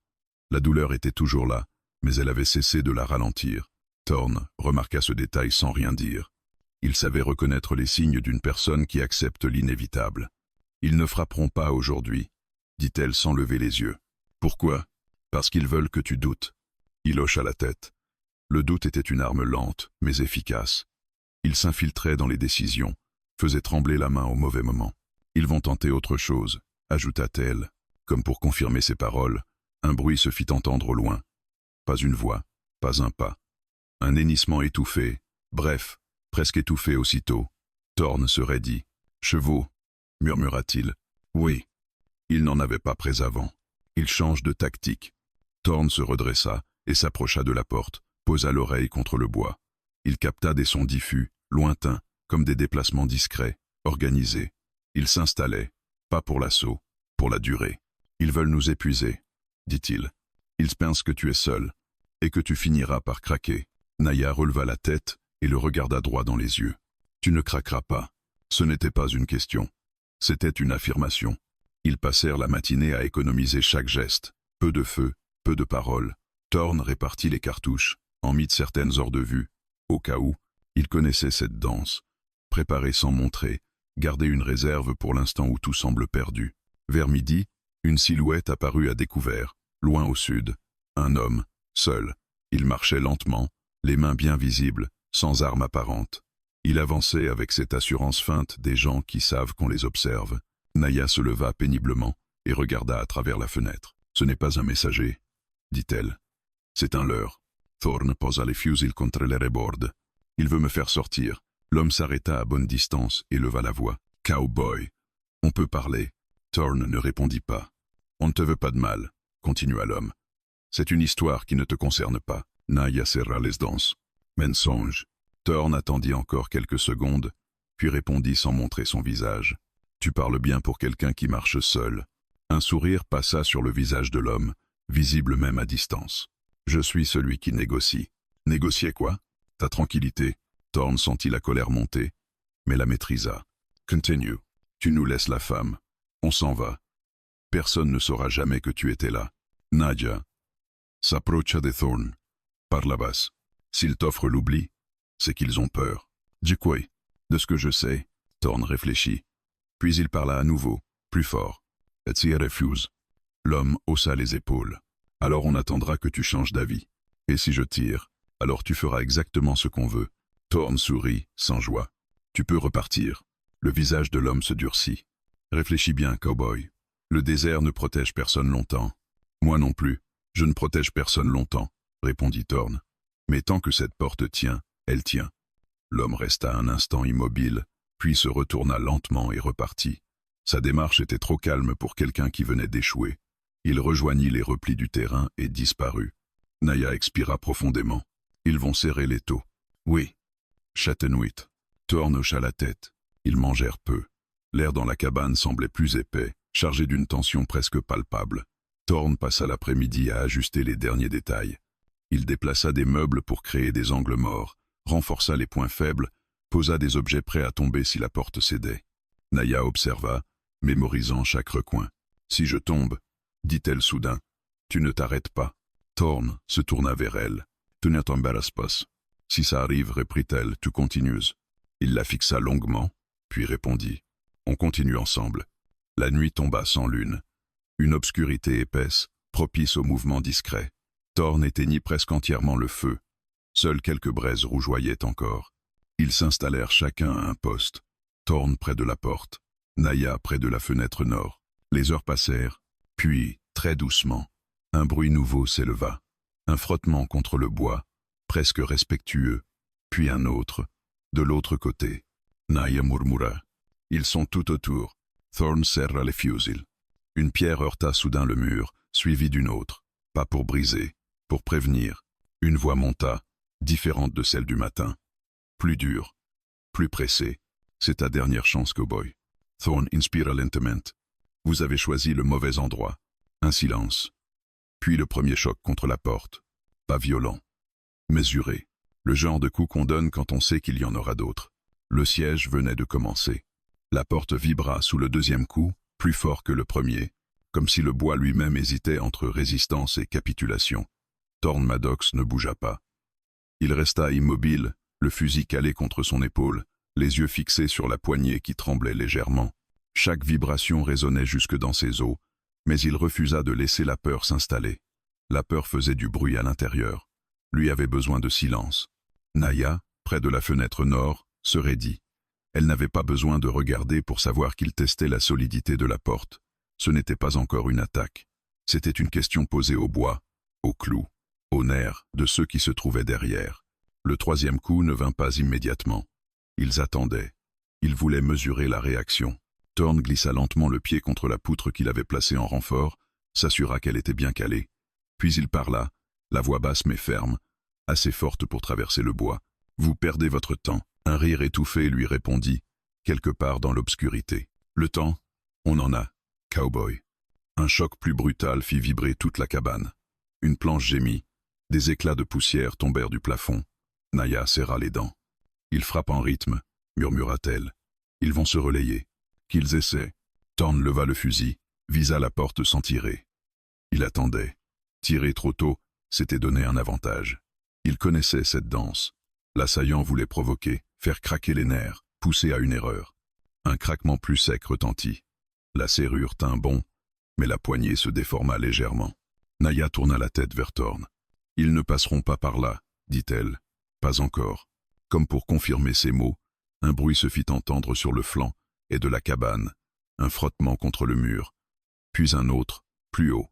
Speaker 1: La douleur était toujours là, mais elle avait cessé de la ralentir. Thorn remarqua ce détail sans rien dire. Il savait reconnaître les signes d'une personne qui accepte l'inévitable. « Ils ne frapperont pas aujourd'hui, » dit-elle sans lever les yeux. « Pourquoi ? Parce qu'ils veulent que tu doutes. » Il hocha la tête. Le doute était une arme lente, mais efficace. Il s'infiltrait dans les décisions, faisait trembler la main au mauvais moment. « Ils vont tenter autre chose, » ajouta-t-elle. Comme pour confirmer ses paroles, un bruit se fit entendre au loin. Pas une voix, pas un pas. Un hennissement étouffé, bref, presque étouffé aussitôt. Thorn se raidit. « Chevaux » murmura-t-il. « Oui. » Il n'en avait pas près avant. Il change de tactique. Thorn se redressa et s'approcha de la porte, posa l'oreille contre le bois. Il capta des sons diffus, lointains, comme des déplacements discrets, organisés. Ils s'installaient, pas pour l'assaut, pour la durée. « Ils veulent nous épuiser, » dit-il. « Ils pensent que tu es seul, et que tu finiras par craquer. » Naya releva la tête et le regarda droit dans les yeux. « Tu ne craqueras pas. » Ce n'était pas une question. C'était une affirmation. Ils passèrent la matinée à économiser chaque geste. Peu de feu, peu de paroles. Thorn répartit les cartouches, en mit certaines hors de vue. Au cas où, il connaissait cette danse. Préparer sans montrer, garder une réserve pour l'instant où tout semble perdu. Vers midi, une silhouette apparut à découvert, loin au sud. Un homme, seul. Il marchait lentement, les mains bien visibles, sans arme apparente. Il avançait avec cette assurance feinte des gens qui savent qu'on les observe. Naya se leva péniblement et regarda à travers la fenêtre. « Ce n'est pas un messager, » dit-elle. « C'est un leurre. » Thorn posa les fusils contre les rebords. « Il veut me faire sortir. » L'homme s'arrêta à bonne distance et leva la voix. « Cowboy, on peut parler. » Thorn ne répondit pas. « On ne te veut pas de mal, » continua l'homme. « C'est une histoire qui ne te concerne pas. » Naya serra les dents. « Mensonge. » Thorn attendit encore quelques secondes, puis répondit sans montrer son visage. « Tu parles bien pour quelqu'un qui marche seul. » Un sourire passa sur le visage de l'homme, visible même à distance. « Je suis celui qui négocie. » « Négocier quoi ? Ta tranquillité. » Thorn sentit la colère monter, mais la maîtrisa. « Continue. Tu nous laisses la femme. On s'en va. Personne ne saura jamais que tu étais là. » Nadia s'approcha de Thorn. Parla basse. « S'ils t'offrent l'oubli, c'est qu'ils ont peur. »« Du quoi ? » ?»« De ce que je sais. » Thorn réfléchit. Puis il parla à nouveau, plus fort. « Et si elle refuse ?» L'homme haussa les épaules. « Alors on attendra que tu changes d'avis. Et si je tire, alors tu feras exactement ce qu'on veut. » Thorn sourit, sans joie. « Tu peux repartir. » Le visage de l'homme se durcit. « Réfléchis bien, cowboy. Le désert ne protège personne longtemps. »« Moi non plus. Je ne protège personne longtemps, » répondit Thorn. « Mais tant que cette porte tient, elle tient. » L'homme resta un instant immobile, puis se retourna lentement et repartit. Sa démarche était trop calme pour quelqu'un qui venait d'échouer. Il rejoignit les replis du terrain et disparut. Naya expira profondément. Ils vont serrer l'étau. Oui. Chatenoit. Thorn hocha la tête. Ils mangèrent peu. L'air dans la cabane semblait plus épais, chargé d'une tension presque palpable. Thorn passa l'après-midi à ajuster les derniers détails. Il déplaça des meubles pour créer des angles morts, renforça les points faibles, posa des objets prêts à tomber si la porte cédait. Naya observa, mémorisant chaque recoin. « Si je tombe, dit-elle soudain, tu ne t'arrêtes pas. » Thorn se tourna vers elle. « Tu ne t'embarrasses pas. Si ça arrive, reprit-elle, tu continues. » Il la fixa longuement, puis répondit. « On continue ensemble. » La nuit tomba sans lune. Une obscurité épaisse, propice aux mouvements discrets. Thorn éteignit presque entièrement le feu. Seules quelques braises rougeoyaient encore. Ils s'installèrent chacun à un poste. Thorn près de la porte, Naya près de la fenêtre nord. Les heures passèrent, puis, très doucement, un bruit nouveau s'éleva. Un frottement contre le bois, presque respectueux, puis un autre, de l'autre côté. Naya murmura. Ils sont tout autour. Thorn serra les fusils. Une pierre heurta soudain le mur, suivie d'une autre. Pas pour briser, pour prévenir. Une voix monta, différente de celle du matin. Plus dure, plus pressée. C'est ta dernière chance, cowboy. Thorn inspira lentement. Vous avez choisi le mauvais endroit. Un silence. Puis le premier choc contre la porte. Pas violent. Mesuré. Le genre de coup qu'on donne quand on sait qu'il y en aura d'autres. Le siège venait de commencer. La porte vibra sous le deuxième coup, plus fort que le premier, comme si le bois lui-même hésitait entre résistance et capitulation. Thorn Maddox ne bougea pas. Il resta immobile, le fusil calé contre son épaule, les yeux fixés sur la poignée qui tremblait légèrement. Chaque vibration résonnait jusque dans ses os, mais il refusa de laisser la peur s'installer. La peur faisait du bruit à l'intérieur. Lui avait besoin de silence. Naya, près de la fenêtre nord, se raidit. Elle n'avait pas besoin de regarder pour savoir qu'il testait la solidité de la porte. Ce n'était pas encore une attaque. C'était une question posée au bois, au clou, aux nerfs de ceux qui se trouvaient derrière. Le troisième coup ne vint pas immédiatement. Ils attendaient. Ils voulaient mesurer la réaction. Thorn glissa lentement le pied contre la poutre qu'il avait placée en renfort, s'assura qu'elle était bien calée. Puis il parla, la voix basse mais ferme, assez forte pour traverser le bois. « Vous perdez votre temps. » Un rire étouffé lui répondit, quelque part dans l'obscurité. « Le temps, on en a, cowboy. » Un choc plus brutal fit vibrer toute la cabane. Une planche gémit. Des éclats de poussière tombèrent du plafond. Naya serra les dents. « Ils frappent en rythme, » murmura-t-elle. « Ils vont se relayer. » Qu'ils essaient. Thorn leva le fusil, visa la porte sans tirer. Il attendait. Tirer trop tôt, c'était donner un avantage. Il connaissait cette danse. L'assaillant voulait provoquer, faire craquer les nerfs, pousser à une erreur. Un craquement plus sec retentit. La serrure tint bon, mais la poignée se déforma légèrement. Naya tourna la tête vers Thorn. « Ils ne passeront pas par là, dit-elle. Pas encore. » Comme pour confirmer ses mots, un bruit se fit entendre sur le flanc et de la cabane, un frottement contre le mur, puis un autre, plus haut.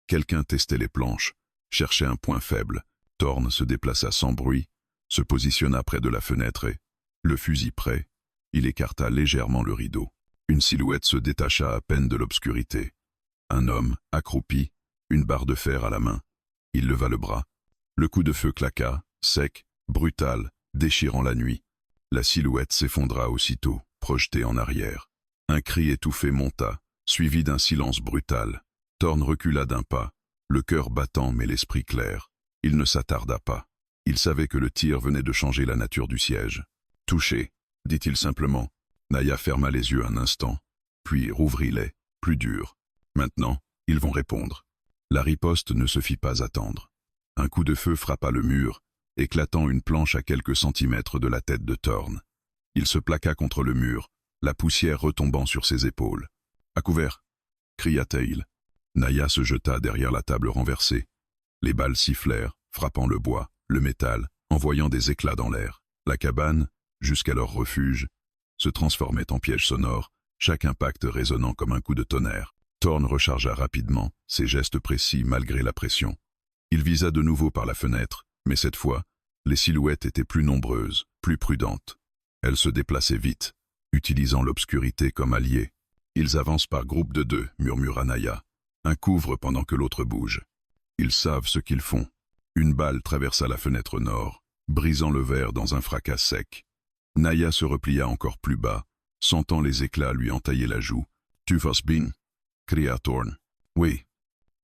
Speaker 1: Quelqu'un testait les planches, cherchait un point faible. Thorn se déplaça sans bruit, se positionna près de la fenêtre et, le fusil prêt, il écarta légèrement le rideau. Une silhouette se détacha à peine de l'obscurité. Un homme, accroupi, une barre de fer à la main. Il leva le bras. Le coup de feu claqua, sec, brutal, déchirant la nuit. La silhouette s'effondra aussitôt, projetée en arrière. Un cri étouffé monta, suivi d'un silence brutal. Thorn recula d'un pas, le cœur battant mais l'esprit clair. Il ne s'attarda pas. Il savait que le tir venait de changer la nature du siège. « Touché », dit-il simplement. Naya ferma les yeux un instant, puis rouvrit-les, plus durs. Maintenant, ils vont répondre. La riposte ne se fit pas attendre. Un coup de feu frappa le mur, éclatant une planche à quelques centimètres de la tête de Thorn. Il se plaqua contre le mur, la poussière retombant sur ses épaules. « À couvert !» cria-t-il. Naya se jeta derrière la table renversée. Les balles sifflèrent, frappant le bois, le métal, envoyant des éclats dans l'air. La cabane, jusqu'à leur refuge, se transformait en piège sonore, chaque impact résonnant comme un coup de tonnerre. Thorn rechargea rapidement, ses gestes précis malgré la pression. Il visa de nouveau par la fenêtre, mais cette fois, les silhouettes étaient plus nombreuses, plus prudentes. Elles se déplaçaient vite, utilisant l'obscurité comme allié. « Ils avancent par groupe de 2, murmura Naya. Un couvre pendant que l'autre bouge. Ils savent ce qu'ils font. » Une balle traversa la fenêtre nord, brisant le verre dans un fracas sec. Naya se replia encore plus bas, sentant les éclats lui entailler la joue. « Tu vas bien » cria Thorn. « Oui. »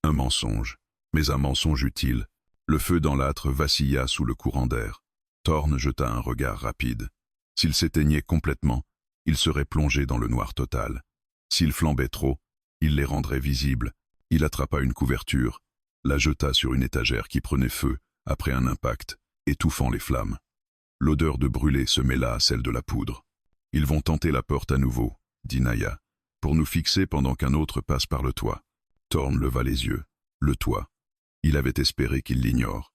Speaker 1: Un mensonge, mais un mensonge utile. Le feu dans l'âtre vacilla sous le courant d'air. Thorn jeta un regard rapide. S'il s'éteignait complètement, il serait plongé dans le noir total. S'il flambait trop, il les rendrait visibles. Il attrapa une couverture, la jeta sur une étagère qui prenait feu après un impact, étouffant les flammes. L'odeur de brûlé se mêla à celle de la poudre. « Ils vont tenter la porte à nouveau, » dit Naya, « pour nous fixer pendant qu'un autre passe par le toit. » Thorn leva les yeux. Le toit. Il avait espéré qu'il l'ignore.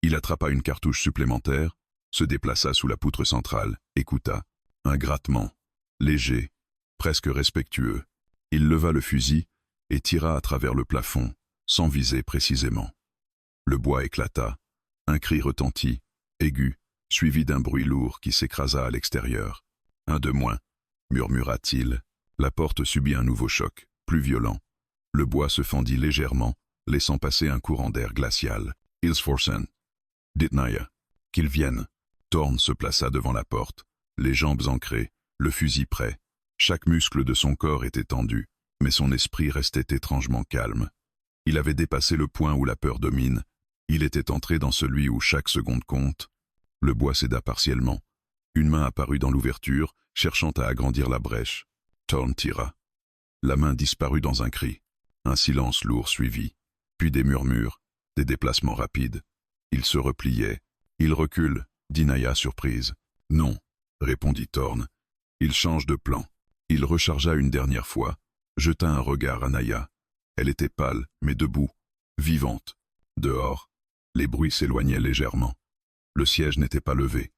Speaker 1: Il attrapa une cartouche supplémentaire, se déplaça sous la poutre centrale, écouta. Un grattement, léger, presque respectueux. Il leva le fusil et tira à travers le plafond, sans viser précisément. Le bois éclata, un cri retentit, aigu, suivi d'un bruit lourd qui s'écrasa à l'extérieur. « Un de moins », murmura-t-il. La porte subit un nouveau choc, plus violent. Le bois se fendit légèrement, laissant passer un courant d'air glacial. « Ils forcent, dit Naya. Qu'ils viennent. » Thorn se plaça devant la porte, les jambes ancrées, le fusil prêt. Chaque muscle de son corps était tendu, mais son esprit restait étrangement calme. Il avait dépassé le point où la peur domine. Il était entré dans celui où chaque seconde compte. Le bois céda partiellement. Une main apparut dans l'ouverture, cherchant à agrandir la brèche. Thorn tira. La main disparut dans un cri. Un silence lourd suivit. Puis des murmures, des déplacements rapides. Il se repliait. Il recule, dit Naya surprise. Non, répondit Thorn. Il change de plan. Il rechargea une dernière fois, jeta un regard à Naya. Elle était pâle, mais debout, vivante. Dehors, les bruits s'éloignaient légèrement. Le siège n'était pas levé.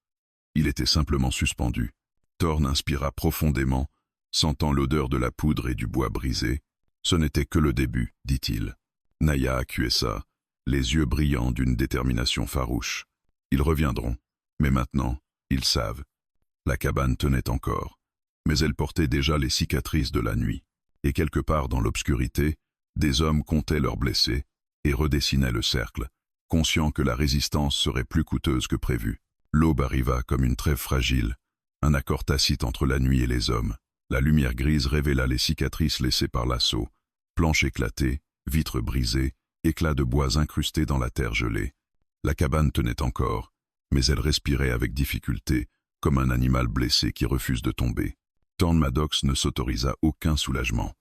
Speaker 1: Il était simplement suspendu. Thorn inspira profondément, sentant l'odeur de la poudre et du bois brisé. Ce n'était que le début, dit-il. Naya acquiesça, les yeux brillants d'une détermination farouche. Ils reviendront, mais maintenant, ils savent. La cabane tenait encore, mais elle portait déjà les cicatrices de la nuit. Et quelque part dans l'obscurité, des hommes comptaient leurs blessés et redessinaient le cercle, conscients que la résistance serait plus coûteuse que prévu. L'aube arriva comme une trêve fragile, un accord tacite entre la nuit et les hommes. La lumière grise révéla les cicatrices laissées par l'assaut, planches éclatées, vitres brisées, éclats de bois incrustés dans la terre gelée. La cabane tenait encore, mais elle respirait avec difficulté, comme un animal blessé qui refuse de tomber. Thorn Maddox ne s'autorisa aucun soulagement.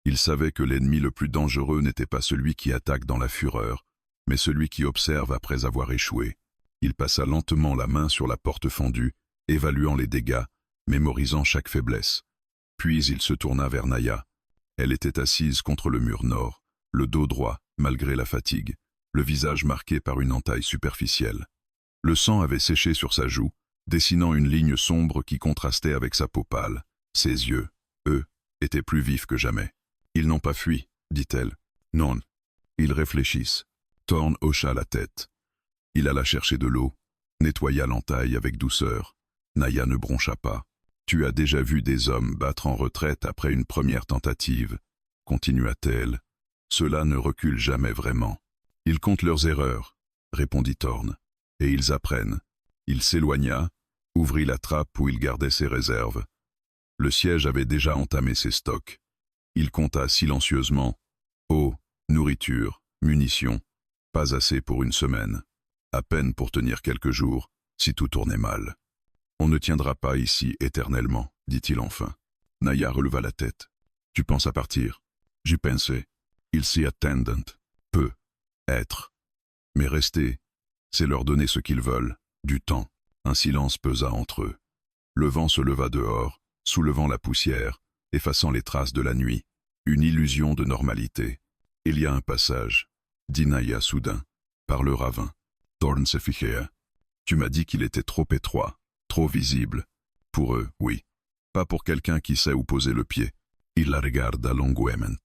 Speaker 1: Il savait que l'ennemi le plus dangereux n'était pas celui qui attaque dans la fureur, mais celui qui observe après avoir échoué. Il passa lentement la main sur la porte fendue, évaluant les dégâts, mémorisant chaque faiblesse. Puis il se tourna vers Naya. Elle était assise contre le mur nord, le dos droit, malgré la fatigue, le visage marqué par une entaille superficielle. Le sang avait séché sur sa joue, dessinant une ligne sombre qui contrastait avec sa peau pâle. Ses yeux, eux, étaient plus vifs que jamais. « Ils n'ont pas fui, dit-elle. Non. Ils réfléchissent. » Thorn hocha la tête. Il alla chercher de l'eau, nettoya l'entaille avec douceur. Naya ne broncha pas. « Tu as déjà vu des hommes battre en retraite après une première tentative, » continua-t-elle. « Ceux-là ne reculent jamais vraiment. Ils comptent leurs erreurs, » répondit Thorn. « Et ils apprennent. » Il s'éloigna, ouvrit la trappe où il gardait ses réserves. Le siège avait déjà entamé ses stocks. Il compta silencieusement. Eau, nourriture, munitions. Pas assez pour une semaine. À peine pour tenir quelques jours, si tout tournait mal. On ne tiendra pas ici éternellement, dit-il enfin. Naya releva la tête. Tu penses à partir? J'y pensais. Il s'y attendent. Peut. Être. Mais rester, c'est leur donner ce qu'ils veulent. Du temps. Un silence pesa entre eux. Le vent se leva dehors, soulevant la poussière, effaçant les traces de la nuit. Une illusion de normalité. Il y a un passage, dit Naya soudain, par le ravin. Thorn se fichait. Tu m'as dit qu'il était trop étroit, trop visible. Pour eux, oui. Pas pour quelqu'un qui sait où poser le pied. Il la regarde à longuement.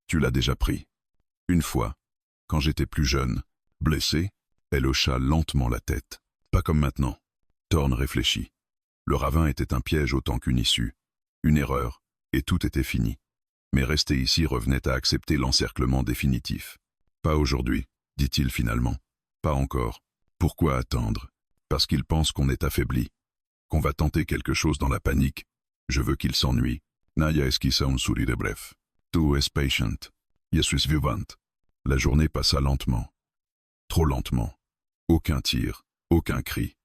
Speaker 1: Tu l'as déjà pris. Une fois, quand j'étais plus jeune, blessé, elle hocha lentement la tête. Pas comme maintenant. Thorn réfléchit. Le ravin était un piège autant qu'une issue. Une erreur, et tout était fini. Mais rester ici revenait à accepter l'encerclement définitif. Pas aujourd'hui, dit-il finalement. Pas encore. Pourquoi attendre? Parce qu'ils pensent qu'on est affaibli. Qu'on va tenter quelque chose dans la panique. Je veux qu'il s'ennuie. Naya esquissa un sourire bref. Tu es patient. Je suis vivante. La journée passa lentement. Trop lentement. Aucun tir, aucun cri.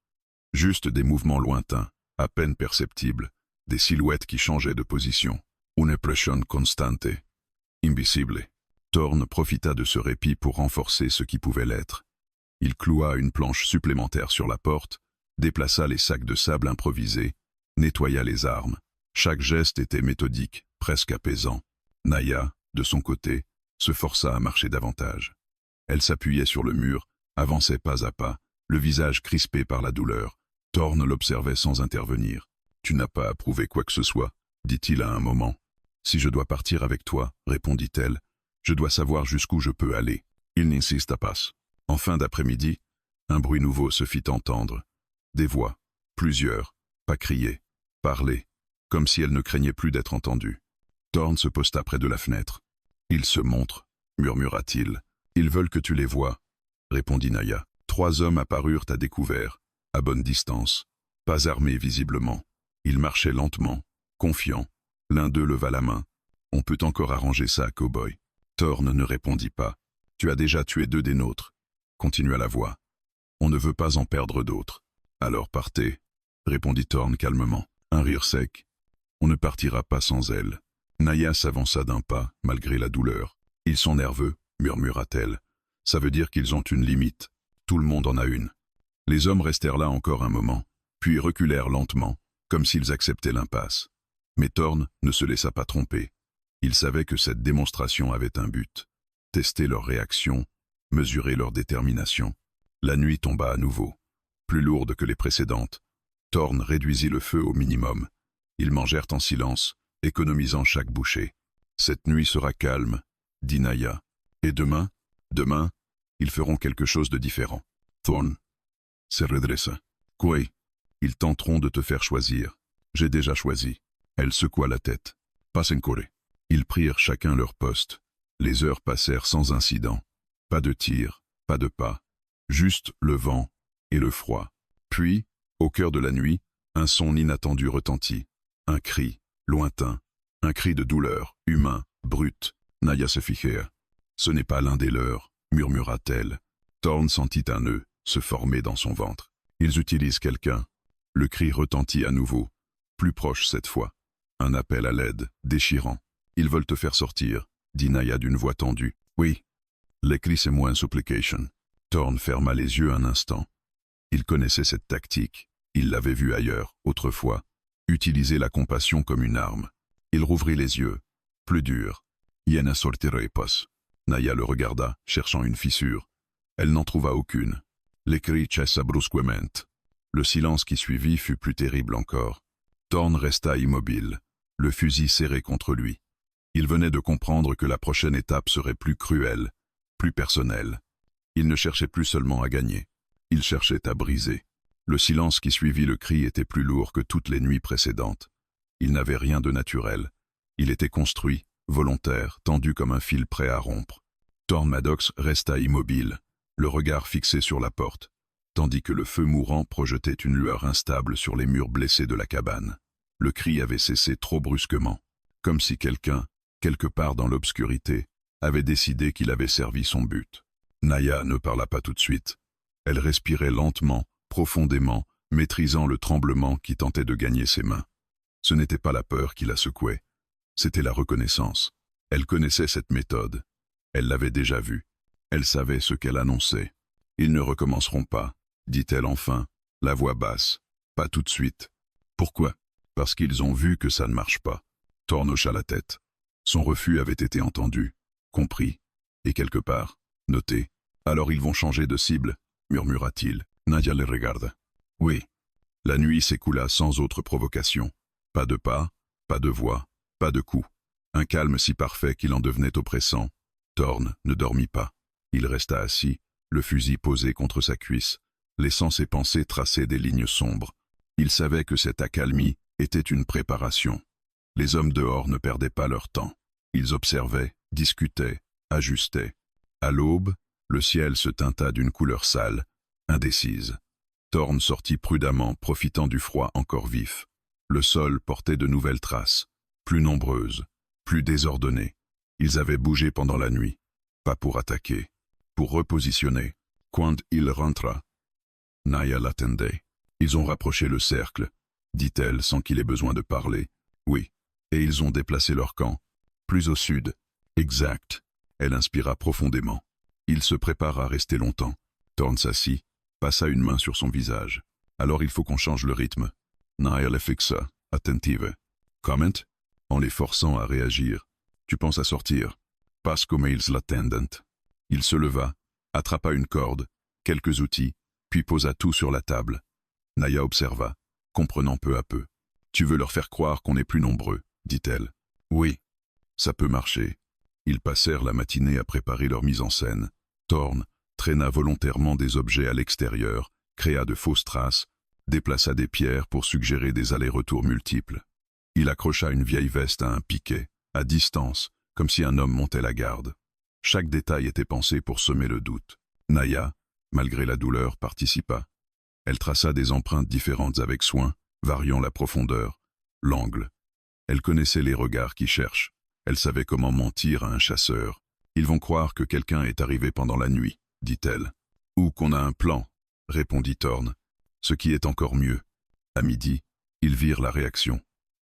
Speaker 1: Juste des mouvements lointains, à peine perceptibles, des silhouettes qui changeaient de position. Une pression constante. Invisible. Thorn profita de ce répit pour renforcer ce qui pouvait l'être. Il cloua une planche supplémentaire sur la porte, déplaça les sacs de sable improvisés, nettoya les armes. Chaque geste était méthodique, presque apaisant. Naya, de son côté, se força à marcher davantage. Elle s'appuyait sur le mur, avançait pas à pas, le visage crispé par la douleur. Thorn l'observait sans intervenir. « Tu n'as pas à prouver quoi que ce soit, » dit-il à un moment. « Si je dois partir avec toi, répondit-elle, je dois savoir jusqu'où je peux aller. » Il n'insista pas. En fin d'après-midi, un bruit nouveau se fit entendre. Des voix, plusieurs, pas criées, parlaient, comme si elles ne craignaient plus d'être entendues. Thorn se posta près de la fenêtre. « Ils se montrent, » murmura-t-il. « Ils veulent que tu les vois, » répondit Naya. 3 hommes apparurent à découvert, à bonne distance, pas armés visiblement. Ils marchaient lentement, confiants. L'un d'eux leva la main. « On peut encore arranger ça, cow-boy. » Thorn ne répondit pas. « Tu as déjà tué 2 des nôtres, » continua la voix. « On ne veut pas en perdre d'autres. »« Alors partez, » répondit Thorn calmement. Un rire sec. « On ne partira pas sans elle. » Naya s'avança d'un pas, malgré la douleur. « Ils sont nerveux, » murmura-t-elle. « Ça veut dire qu'ils ont une limite. Tout le monde en a une. » Les hommes restèrent là encore un moment, puis reculèrent lentement, comme s'ils acceptaient l'impasse. Mais Thorn ne se laissa pas tromper. Il savait que cette démonstration avait un but. Tester leur réaction, mesurer leur détermination. La nuit tomba à nouveau, plus lourde que les précédentes. Thorn réduisit le feu au minimum. Ils mangèrent en silence, économisant chaque bouchée. « Cette nuit sera calme, » dit Naya. « Et demain, ils feront quelque chose de différent. » Thorn se redressa. « Quoi? Ils tenteront de te faire choisir. J'ai déjà choisi. » Elle secoua la tête. « Pas encore. » Ils prirent chacun leur poste. Les heures passèrent sans incident. Pas de tir, pas de pas. Juste le vent et le froid. Puis, au cœur de la nuit, un son inattendu retentit. Un cri, lointain. Un cri de douleur, humain, brut. Naya se ficha. « Ce n'est pas l'un des leurs, » murmura-t-elle. Thorn sentit un nœud se former dans son ventre. Ils utilisent quelqu'un. Le cri retentit à nouveau, plus proche cette fois. Un appel à l'aide, déchirant. « Ils veulent te faire sortir, » dit Naya d'une voix tendue. « Oui. » Les cris c'est moins supplication. Thorn ferma les yeux un instant. Il connaissait cette tactique. Il l'avait vue ailleurs, autrefois. Utiliser la compassion comme une arme. Il rouvrit les yeux. Plus dur. « Yena sortirei pas. » Naya le regarda, cherchant une fissure. Elle n'en trouva aucune. Les cris cessa brusquement. Le silence qui suivit fut plus terrible encore. Thorn resta immobile, le fusil serré contre lui. Il venait de comprendre que la prochaine étape serait plus cruelle, plus personnelle. Il ne cherchait plus seulement à gagner, il cherchait à briser. Le silence qui suivit le cri était plus lourd que toutes les nuits précédentes. Il n'avait rien de naturel. Il était construit, volontaire, tendu comme un fil prêt à rompre. Thorn Maddox resta immobile, le regard fixé sur la porte, tandis que le feu mourant projetait une lueur instable sur les murs blessés de la cabane. Le cri avait cessé trop brusquement, comme si quelqu'un, quelque part dans l'obscurité, avait décidé qu'il avait servi son but. Naya ne parla pas tout de suite. Elle respirait lentement, profondément, maîtrisant le tremblement qui tentait de gagner ses mains. Ce n'était pas la peur qui la secouait, c'était la reconnaissance. Elle connaissait cette méthode. Elle l'avait déjà vue. Elle savait ce qu'elle annonçait. « Ils ne recommenceront pas », dit-elle enfin, la voix basse. « Pas tout de suite. » Pourquoi? Parce qu'ils ont vu que ça ne marche pas. Thorn hocha la tête. Son refus avait été entendu, compris, et quelque part, noté. « Alors ils vont changer de cible », murmura-t-il. Naya le regarda. « Oui. » La nuit s'écoula sans autre provocation. Pas de pas, pas de voix, pas de coups. Un calme si parfait qu'il en devenait oppressant. Thorn ne dormit pas. Il resta assis, le fusil posé contre sa cuisse, laissant ses pensées tracer des lignes sombres. Il savait que cette accalmie était une préparation. Les hommes dehors ne perdaient pas leur temps. Ils observaient, discutaient, ajustaient. À l'aube, le ciel se teinta d'une couleur sale, indécise. Thorn sortit prudemment, profitant du froid encore vif. Le sol portait de nouvelles traces, plus nombreuses, plus désordonnées. Ils avaient bougé pendant la nuit, pas pour attaquer, pour repositionner. Quand il rentra, Naya l'attendait. Ils ont rapproché le cercle, dit-elle sans qu'il ait besoin de parler. Oui, et ils ont déplacé leur camp, plus au sud. Exact. Elle inspira profondément. Il se prépare à rester longtemps. Thorn s'assit, passa une main sur son visage. Alors il faut qu'on change le rythme. Naya le fixa, attentive. Comment? En les forçant à réagir. Tu penses à sortir? Parce que mails l'attendant. Il se leva, attrapa une corde, quelques outils, puis posa tout sur la table. Naya observa, comprenant peu à peu. Tu veux leur faire croire qu'on est plus nombreux, dit-elle. Oui, ça peut marcher. Ils passèrent la matinée à préparer leur mise en scène. Thorn traîna volontairement des objets à l'extérieur, créa de fausses traces, déplaça des pierres pour suggérer des allers-retours multiples. Il accrocha une vieille veste à un piquet, à distance, comme si un homme montait la garde. Chaque détail était pensé pour semer le doute. Naya, malgré la douleur, participa. Elle traça des empreintes différentes avec soin, variant la profondeur, l'angle. Elle connaissait les regards qui cherchent. Elle savait comment mentir à un chasseur. Ils vont croire que quelqu'un est arrivé pendant la nuit, dit-elle. Ou qu'on a un plan, répondit Thorn. Ce qui est encore mieux. À midi, ils virent la réaction.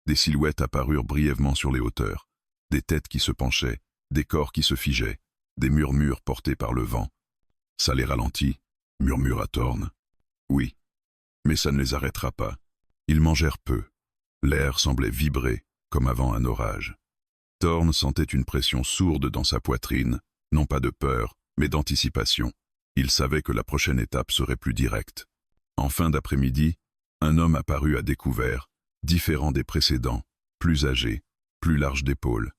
Speaker 1: Des silhouettes apparurent brièvement sur les hauteurs. Des têtes qui se penchaient, des corps qui se figeaient, des murmures portés par le vent. Ça les ralentit, murmura Thorn. Oui, mais ça ne les arrêtera pas. Ils mangèrent peu. L'air semblait vibrer, comme avant un orage. Thorn sentait une pression sourde dans sa poitrine, non pas de peur, mais d'anticipation. Il savait que la prochaine étape serait plus directe. En fin d'après-midi, un homme apparut à découvert, différent des précédents, plus âgé, plus large d'épaules.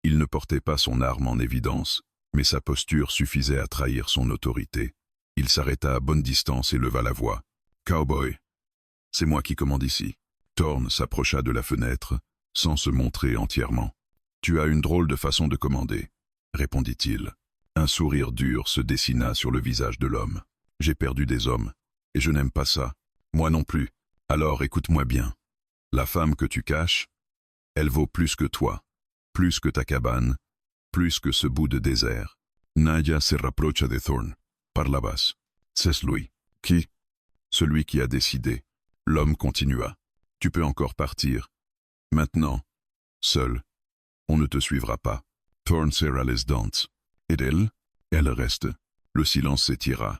Speaker 1: Il ne portait pas son arme en évidence, mais sa posture suffisait à trahir son autorité. Il s'arrêta à bonne distance et leva la voix. « Cowboy, c'est moi qui commande ici. » Thorn s'approcha de la fenêtre, sans se montrer entièrement. « Tu as une drôle de façon de commander, » répondit-il. Un sourire dur se dessina sur le visage de l'homme. « J'ai perdu des hommes, et je n'aime pas ça. Moi non plus. Alors écoute-moi bien. La femme que tu caches, elle vaut plus que toi, plus que ta cabane, plus que ce bout de désert. » Naya se rapprocha de Thorn. Par la basse. « C'est lui. »« Qui ?»« Celui qui a décidé. » L'homme continua. « Tu peux encore partir. Maintenant, seul. On ne te suivra pas. » Thorn serra les dents. « Et elle ?» ?»« Elle reste. » Le silence s'étira.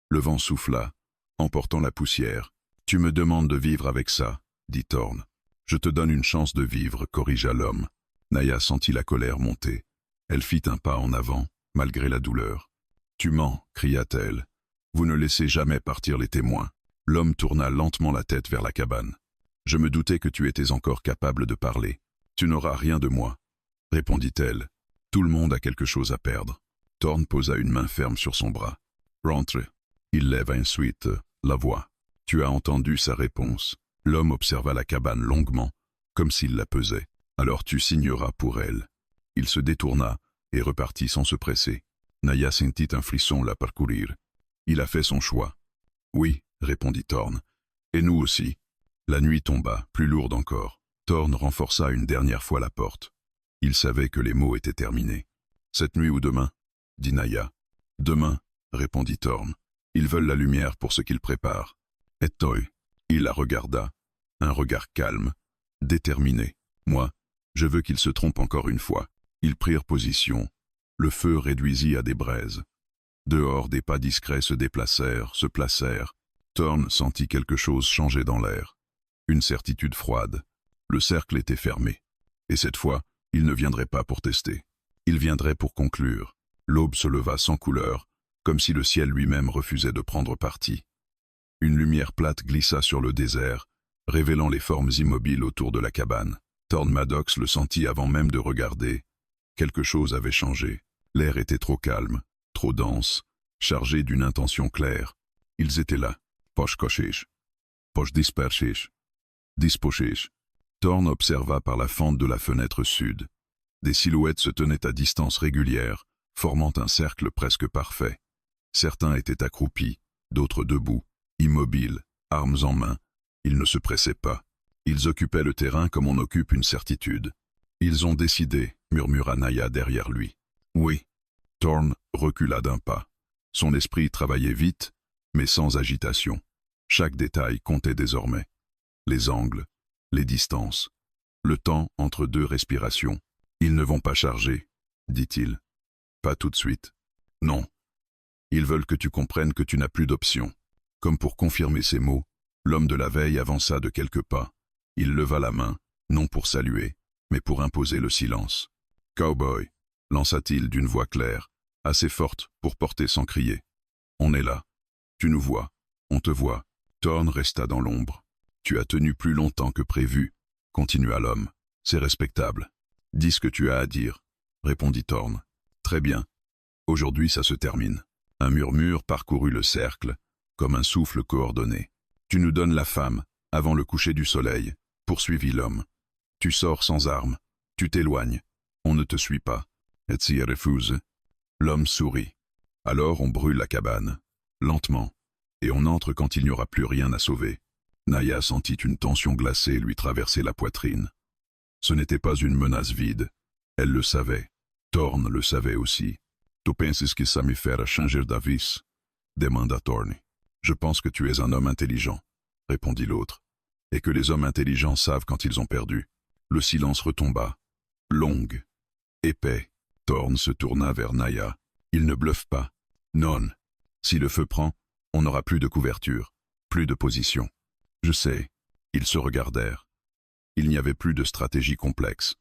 Speaker 1: Le vent souffla, emportant la poussière. « Tu me demandes de vivre avec ça, » dit Thorn. « Je te donne une chance de vivre, » corrigea l'homme. Naya sentit la colère monter. Elle fit un pas en avant, malgré la douleur. « Tu mens, » cria-t-elle. « Vous ne laissez jamais partir les témoins. » L'homme tourna lentement la tête vers la cabane. « Je me doutais que tu étais encore capable de parler. Tu n'auras rien de moi, » répondit-elle. « Tout le monde a quelque chose à perdre. » Thorn posa une main ferme sur son bras. « Rentre. » Il lève ensuite la voix. « Tu as entendu sa réponse. » L'homme observa la cabane longuement, comme s'il la pesait. « Alors tu signeras pour elle. » Il se détourna et repartit sans se presser. Naya sentit un frisson la parcourir. Il a fait son choix. « Oui, » répondit Thorn. « Et nous aussi. » La nuit tomba, plus lourde encore. Thorn renforça une dernière fois la porte. Il savait que les mots étaient terminés. « Cette nuit ou demain ?» dit Naya. « Demain, » répondit Thorn. « Ils veulent la lumière pour ce qu'ils préparent. » Et toi, il la regarda. Un regard calme, déterminé. « Moi, je veux qu'ils se trompent encore une fois. » Ils prirent position. Le feu réduisit à des braises. Dehors, des pas discrets se déplacèrent, se placèrent. Thorn sentit quelque chose changer dans l'air. Une certitude froide. Le cercle était fermé. Et cette fois, il ne viendrait pas pour tester. Il viendrait pour conclure. L'aube se leva sans couleur, comme si le ciel lui-même refusait de prendre parti. Une lumière plate glissa sur le désert, révélant les formes immobiles autour de la cabane. Thorn Maddox le sentit avant même de regarder. Quelque chose avait changé. L'air était trop calme, trop dense, chargé d'une intention claire. Ils étaient là. Poche cochèche. Poche disperchèche. Dispochèche. Thorn observa par la fente de la fenêtre sud. Des silhouettes se tenaient à distance régulière, formant un cercle presque parfait. Certains étaient accroupis, d'autres debout, immobiles, armes en main. Ils ne se pressaient pas. Ils occupaient le terrain comme on occupe une certitude. Ils ont décidé, murmura Naya derrière lui. Oui. Thorn recula d'un pas. Son esprit travaillait vite, mais sans agitation. Chaque détail comptait désormais. Les angles, les distances, le temps entre deux respirations. Ils ne vont pas charger, dit-il. Pas tout de suite. Non. Ils veulent que tu comprennes que tu n'as plus d'option. Comme pour confirmer ces mots, l'homme de la veille avança de quelques pas. Il leva la main, non pour saluer, mais pour imposer le silence. « Cowboy !» lança-t-il d'une voix claire, assez forte pour porter sans crier. « On est là. Tu nous vois. On te voit. » Thorn resta dans l'ombre. « Tu as tenu plus longtemps que prévu, » continua l'homme. « C'est respectable. Dis ce que tu as à dire, » répondit Thorn. « Très bien. Aujourd'hui ça se termine. » Un murmure parcourut le cercle, comme un souffle coordonné. « Tu nous donnes la femme, avant le coucher du soleil, » poursuivit l'homme. « Tu sors sans armes. Tu t'éloignes. On ne te suit pas. » Et s'y refuse. L'homme sourit. « Alors on brûle la cabane, lentement, et on entre quand il n'y aura plus rien à sauver. » Naya sentit une tension glacée lui traverser la poitrine. Ce n'était pas une menace vide. Elle le savait. Thorn le savait aussi. « Tu penses que ça me fera changer d'avis ?» demanda Thorn. « Je pense que tu es un homme intelligent, » répondit l'autre, « et que les hommes intelligents savent quand ils ont perdu. » Le silence retomba. Longue. Épais. Thorn se tourna vers Naya. « Il ne bluffe pas. Non. Si le feu prend, on n'aura plus de couverture, plus de position. » Je sais. Ils se regardèrent. Il n'y avait plus de stratégie complexe,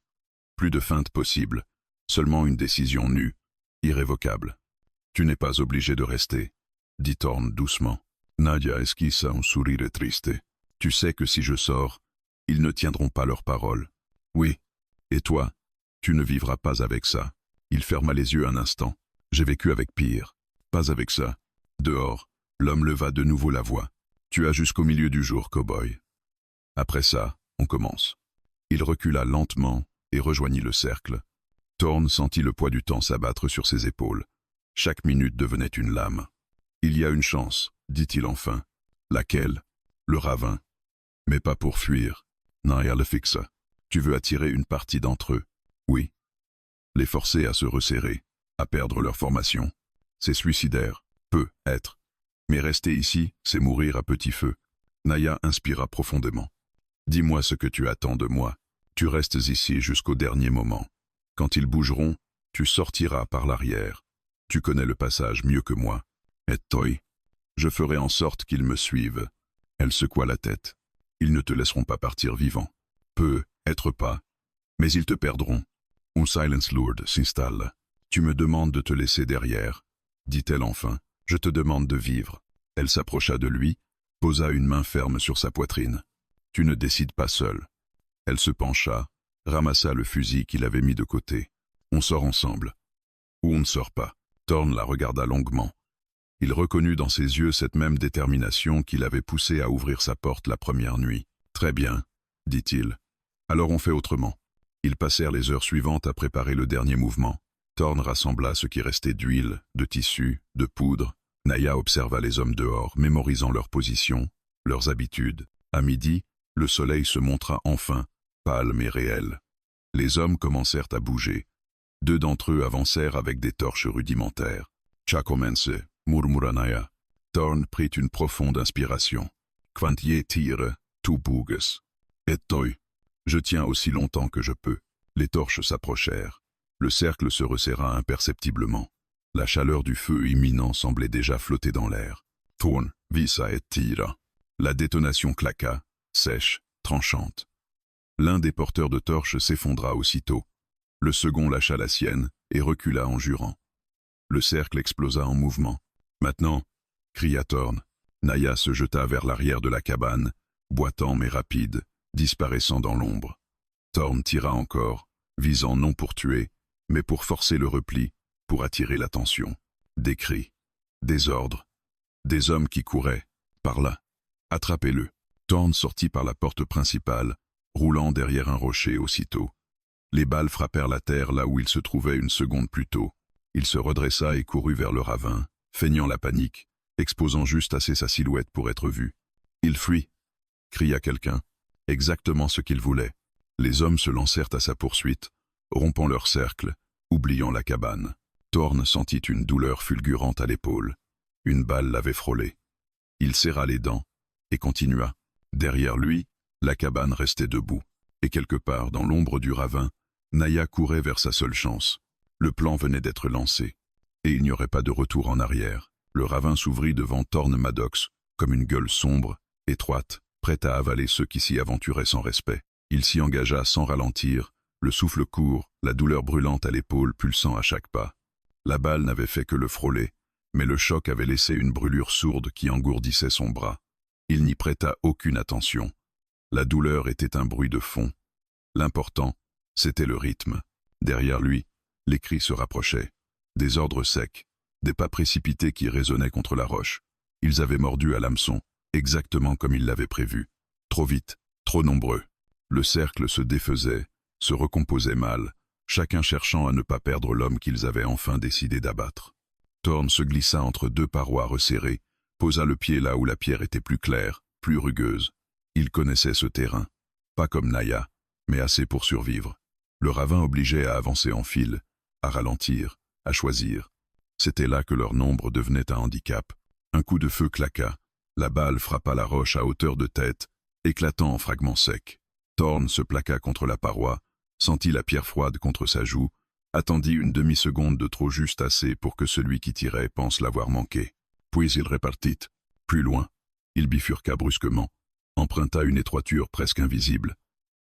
Speaker 1: plus de feinte possible, seulement une décision nue, irrévocable. « Tu n'es pas obligé de rester, » dit Thorn doucement. Naya esquissa un sourire triste. « Tu sais que si je sors, ils ne tiendront pas leur parole. »« Oui. Et toi, tu ne vivras pas avec ça. » Il ferma les yeux un instant. « J'ai vécu avec pire. Pas avec ça. » Dehors, l'homme leva de nouveau la voix. « Tu as jusqu'au milieu du jour, cow-boy. Après ça, on commence. » Il recula lentement et rejoignit le cercle. Thorn sentit le poids du temps s'abattre sur ses épaules. Chaque minute devenait une lame. « Il y a une chance, » dit-il enfin. « Laquelle ? Le ravin. Mais pas pour fuir. » Naya le fixa. « Tu veux attirer une partie d'entre eux. » « Oui. » Les forcer à se resserrer, à perdre leur formation. C'est suicidaire, peut être. Mais rester ici, c'est mourir à petit feu. Naya inspira profondément. « Dis-moi ce que tu attends de moi. Tu restes ici jusqu'au dernier moment. Quand ils bougeront, tu sortiras par l'arrière. Tu connais le passage mieux que moi. Et toi, je ferai en sorte qu'ils me suivent. » Elle secoua la tête. « Ils ne te laisseront pas partir vivant. Peut être pas. Mais ils te perdront. » Un silence lourd s'installe. « Tu me demandes de te laisser derrière, » dit-elle enfin. « Je te demande de vivre. » Elle s'approcha de lui, posa une main ferme sur sa poitrine. « Tu ne décides pas seul. » Elle se pencha, ramassa le fusil qu'il avait mis de côté. « On sort ensemble. » Ou on ne sort pas. Thorn la regarda longuement. Il reconnut dans ses yeux cette même détermination qui l'avait poussé à ouvrir sa porte la première nuit. « Très bien, » dit-il. « Alors on fait autrement. » Ils passèrent les heures suivantes à préparer le dernier mouvement. Thorn rassembla ce qui restait d'huile, de tissu, de poudre. Naya observa les hommes dehors, mémorisant leurs positions, leurs habitudes. À midi, le soleil se montra enfin, pâle mais réel. Les hommes commencèrent à bouger. 2 d'entre eux avancèrent avec des torches rudimentaires. « Ça commence » murmura Naya. Thorn prit une profonde inspiration. « Quand y tire, tout bouges. Et toi, je tiens aussi longtemps que je peux. » Les torches s'approchèrent. Le cercle se resserra imperceptiblement. La chaleur du feu imminent semblait déjà flotter dans l'air. Thorn vissa et tira. La détonation claqua, sèche, tranchante. L'un des porteurs de torches s'effondra aussitôt. Le second lâcha la sienne et recula en jurant. Le cercle explosa en mouvement. « Maintenant !» cria Thorn. Naya se jeta vers l'arrière de la cabane, boitant mais rapide, disparaissant dans l'ombre. Thorn tira encore, visant non pour tuer, mais pour forcer le repli, pour attirer l'attention. Des cris, des ordres, des hommes qui couraient, par là. Attrapez-le. Thorn sortit par la porte principale, roulant derrière un rocher aussitôt. Les balles frappèrent la terre là où il se trouvait une seconde plus tôt. Il se redressa et courut vers le ravin, feignant la panique, exposant juste assez sa silhouette pour être vu. « Il fuit !» cria quelqu'un. exactement ce qu'il voulait. Les hommes se lancèrent à sa poursuite, rompant leur cercle, oubliant la cabane. Thorn sentit une douleur fulgurante à l'épaule. Une balle l'avait frôlé. Il serra les dents et continua. Derrière lui, la cabane restait debout, et quelque part dans l'ombre du ravin, Naya courait vers sa seule chance. Le plan venait d'être lancé, et il n'y aurait pas de retour en arrière. Le ravin s'ouvrit devant Thorn Maddox, comme une gueule sombre, étroite, prête à avaler ceux qui s'y aventuraient sans respect. Il s'y engagea sans ralentir, le souffle court, la douleur brûlante à l'épaule pulsant à chaque pas. La balle n'avait fait que le frôler, mais le choc avait laissé une brûlure sourde qui engourdissait son bras. Il n'y prêta aucune attention. La douleur était un bruit de fond. L'important, c'était le rythme. Derrière lui, les cris se rapprochaient. Des ordres secs, des pas précipités qui résonnaient contre la roche. Ils avaient mordu à l'hameçon, exactement comme il l'avait prévu. Trop vite, trop nombreux. Le cercle se défaisait, se recomposait mal, chacun cherchant à ne pas perdre l'homme qu'ils avaient enfin décidé d'abattre. Thorn se glissa entre deux parois resserrées, posa le pied là où la pierre était plus claire, plus rugueuse. Il connaissait ce terrain, pas comme Naya, mais assez pour survivre. Le ravin obligeait à avancer en file, à ralentir, à choisir. C'était là que leur nombre devenait un handicap. Un coup de feu claqua, la balle frappa la roche à hauteur de tête, éclatant en fragments secs. Thorn se plaqua contre la paroi, sentit la pierre froide contre sa joue, attendit une demi-seconde de trop juste assez pour que celui qui tirait pense l'avoir manqué. Puis il répartit. Plus loin, il bifurqua brusquement, emprunta une étroiture presque invisible,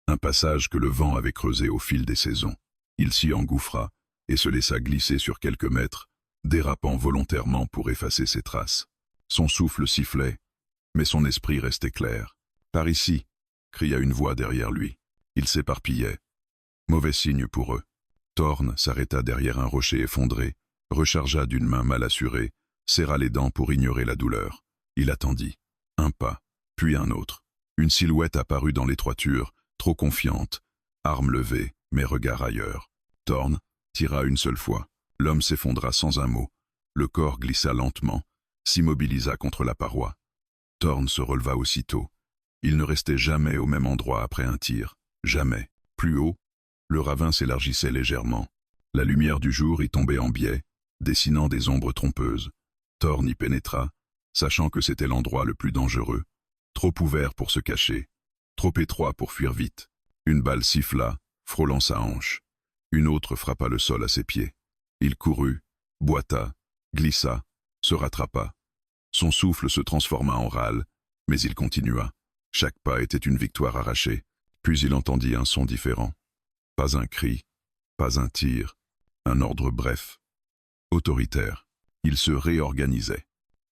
Speaker 1: un passage que le vent avait creusé au fil des saisons. Il s'y engouffra et se laissa glisser sur quelques mètres, dérapant volontairement pour effacer ses traces. Son souffle sifflait, mais son esprit restait clair. « Par ici !» cria une voix derrière lui. Il s'éparpillait. Mauvais signe pour eux. Thorn s'arrêta derrière un rocher effondré, rechargea d'une main mal assurée, serra les dents pour ignorer la douleur. Il attendit. Un pas, puis un autre. Une silhouette apparut dans l'étroiture, trop confiante, arme levée, mais regard ailleurs. Thorn tira une seule fois. L'homme s'effondra sans un mot. Le corps glissa lentement, s'immobilisa contre la paroi. Thorn se releva aussitôt. Il ne restait jamais au même endroit après un tir. Jamais. Plus haut, le ravin s'élargissait légèrement. La lumière du jour y tombait en biais, dessinant des ombres trompeuses. Thorn y pénétra, sachant que c'était l'endroit le plus dangereux. Trop ouvert pour se cacher, trop étroit pour fuir vite. Une balle siffla, frôlant sa hanche. Une autre frappa le sol à ses pieds. Il courut, boita, glissa, se rattrapa. Son souffle se transforma en râle, mais il continua. Chaque pas était une victoire arrachée, puis il entendit un son différent. Pas un cri, pas un tir, un ordre bref, autoritaire. Il se réorganisait.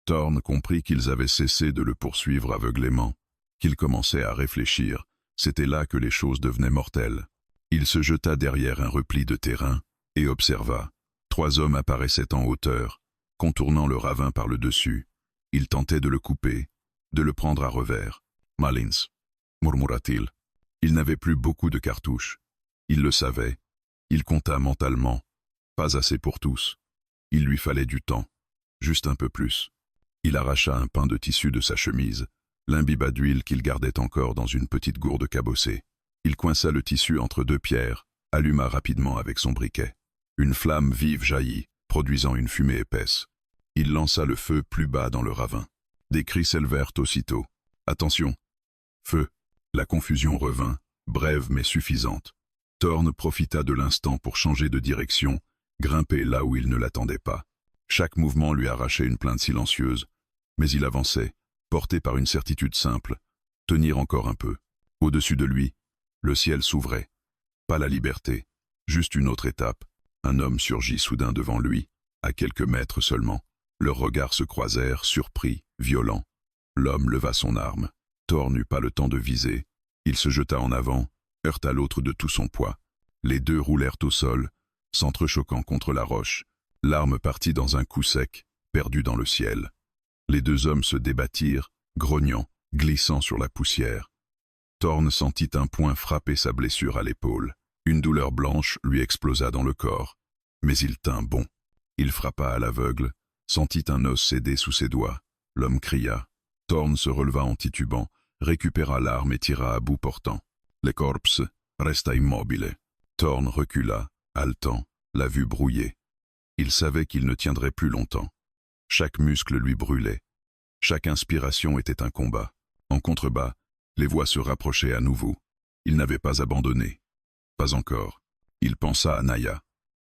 Speaker 1: Thorn comprit qu'ils avaient cessé de le poursuivre aveuglément, qu'il commençait à réfléchir. C'était là que les choses devenaient mortelles. Il se jeta derrière un repli de terrain et observa. 3 hommes apparaissaient en hauteur, contournant le ravin par le dessus. Ils tentaient de le couper, de le prendre à revers. « Malins » murmura-t-il. Il n'avait plus beaucoup de cartouches. Il le savait. Il compta mentalement. Pas assez pour tous. Il lui fallait du temps. Juste un peu plus. Il arracha un pain de tissu de sa chemise, l'imbiba d'huile qu'il gardait encore dans une petite gourde cabossée. Il coinça le tissu entre 2 pierres, alluma rapidement avec son briquet. Une flamme vive jaillit, produisant une fumée épaisse. Il lança le feu plus bas dans le ravin. Des cris s'élevèrent aussitôt. « Attention !» Feu. La confusion revint, brève mais suffisante. Thorn profita de l'instant pour changer de direction, grimper là où il ne l'attendait pas. Chaque mouvement lui arrachait une plainte silencieuse, mais il avançait, porté par une certitude simple, tenir encore un peu. Au-dessus de lui, le ciel s'ouvrait. Pas la liberté, juste une autre étape. Un homme surgit soudain devant lui, à quelques mètres seulement. Leurs regards se croisèrent, surpris, violents. L'homme leva son arme. Thorn n'eut pas le temps de viser. Il se jeta en avant, heurta l'autre de tout son poids. Les deux roulèrent au sol, s'entrechoquant contre la roche. L'arme partit dans un coup sec, perdu dans le ciel. Les 2 hommes se débattirent, grognant, glissant sur la poussière. Thorn sentit un poing frapper sa blessure à l'épaule. Une douleur blanche lui explosa dans le corps. Mais il tint bon. Il frappa à l'aveugle, sentit un os céder sous ses doigts. L'homme cria. Thorn se releva en titubant, récupéra l'arme et tira à bout portant. Le corps resta immobile. Thorn recula, haletant, la vue brouillée. Il savait qu'il ne tiendrait plus longtemps. Chaque muscle lui brûlait. Chaque inspiration était un combat. En contrebas, les voix se rapprochaient à nouveau. Il n'avait pas abandonné. Pas encore. Il pensa à Naya,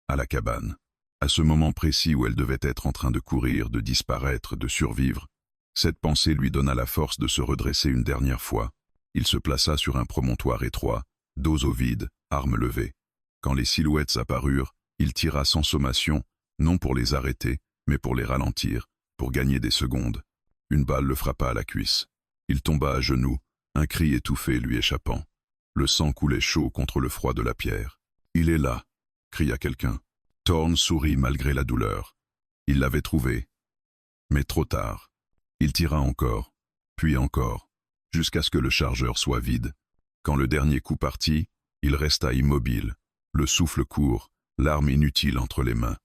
Speaker 1: à la cabane, à ce moment précis où elle devait être en train de courir, de disparaître, de survivre. Cette pensée lui donna la force de se redresser une dernière fois. Il se plaça sur un promontoire étroit, dos au vide, armes levées. Quand les silhouettes apparurent, il tira sans sommation, non pour les arrêter, mais pour les ralentir, pour gagner des secondes. Une balle le frappa à la cuisse. Il tomba à genoux, un cri étouffé lui échappant. Le sang coulait chaud contre le froid de la pierre. « Il est là !» cria quelqu'un. Thorn sourit malgré la douleur. Il l'avait trouvé. Mais trop tard. Il tira encore, puis encore, jusqu'à ce que le chargeur soit vide. Quand le dernier coup partit, il resta immobile, le souffle court, l'arme inutile entre les mains.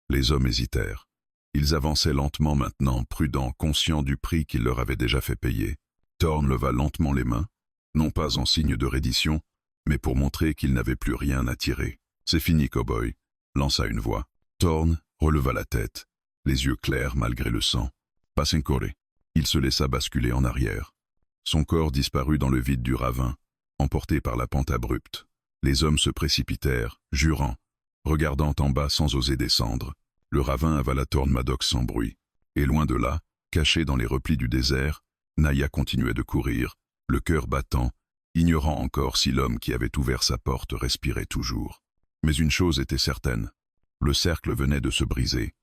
Speaker 1: Les hommes hésitèrent. Ils avançaient lentement maintenant, prudents, conscients du prix qu'il leur avait déjà fait payer. Thorn leva lentement les mains, non pas en signe de reddition, mais pour montrer qu'il n'avait plus rien à tirer. « C'est fini, cow-boy », lança une voix. Thorn releva la tête, les yeux clairs malgré le sang. « Passe encore ». Il se laissa basculer en arrière. Son corps disparut dans le vide du ravin, emporté par la pente abrupte. Les hommes se précipitèrent, jurant, regardant en bas sans oser descendre. Le ravin avala Thorn Maddox sans bruit. Et loin de là, caché dans les replis du désert, Naya continuait de courir, le cœur battant, ignorant encore si l'homme qui avait ouvert sa porte respirait toujours. Mais une chose était certaine, le cercle venait de se briser.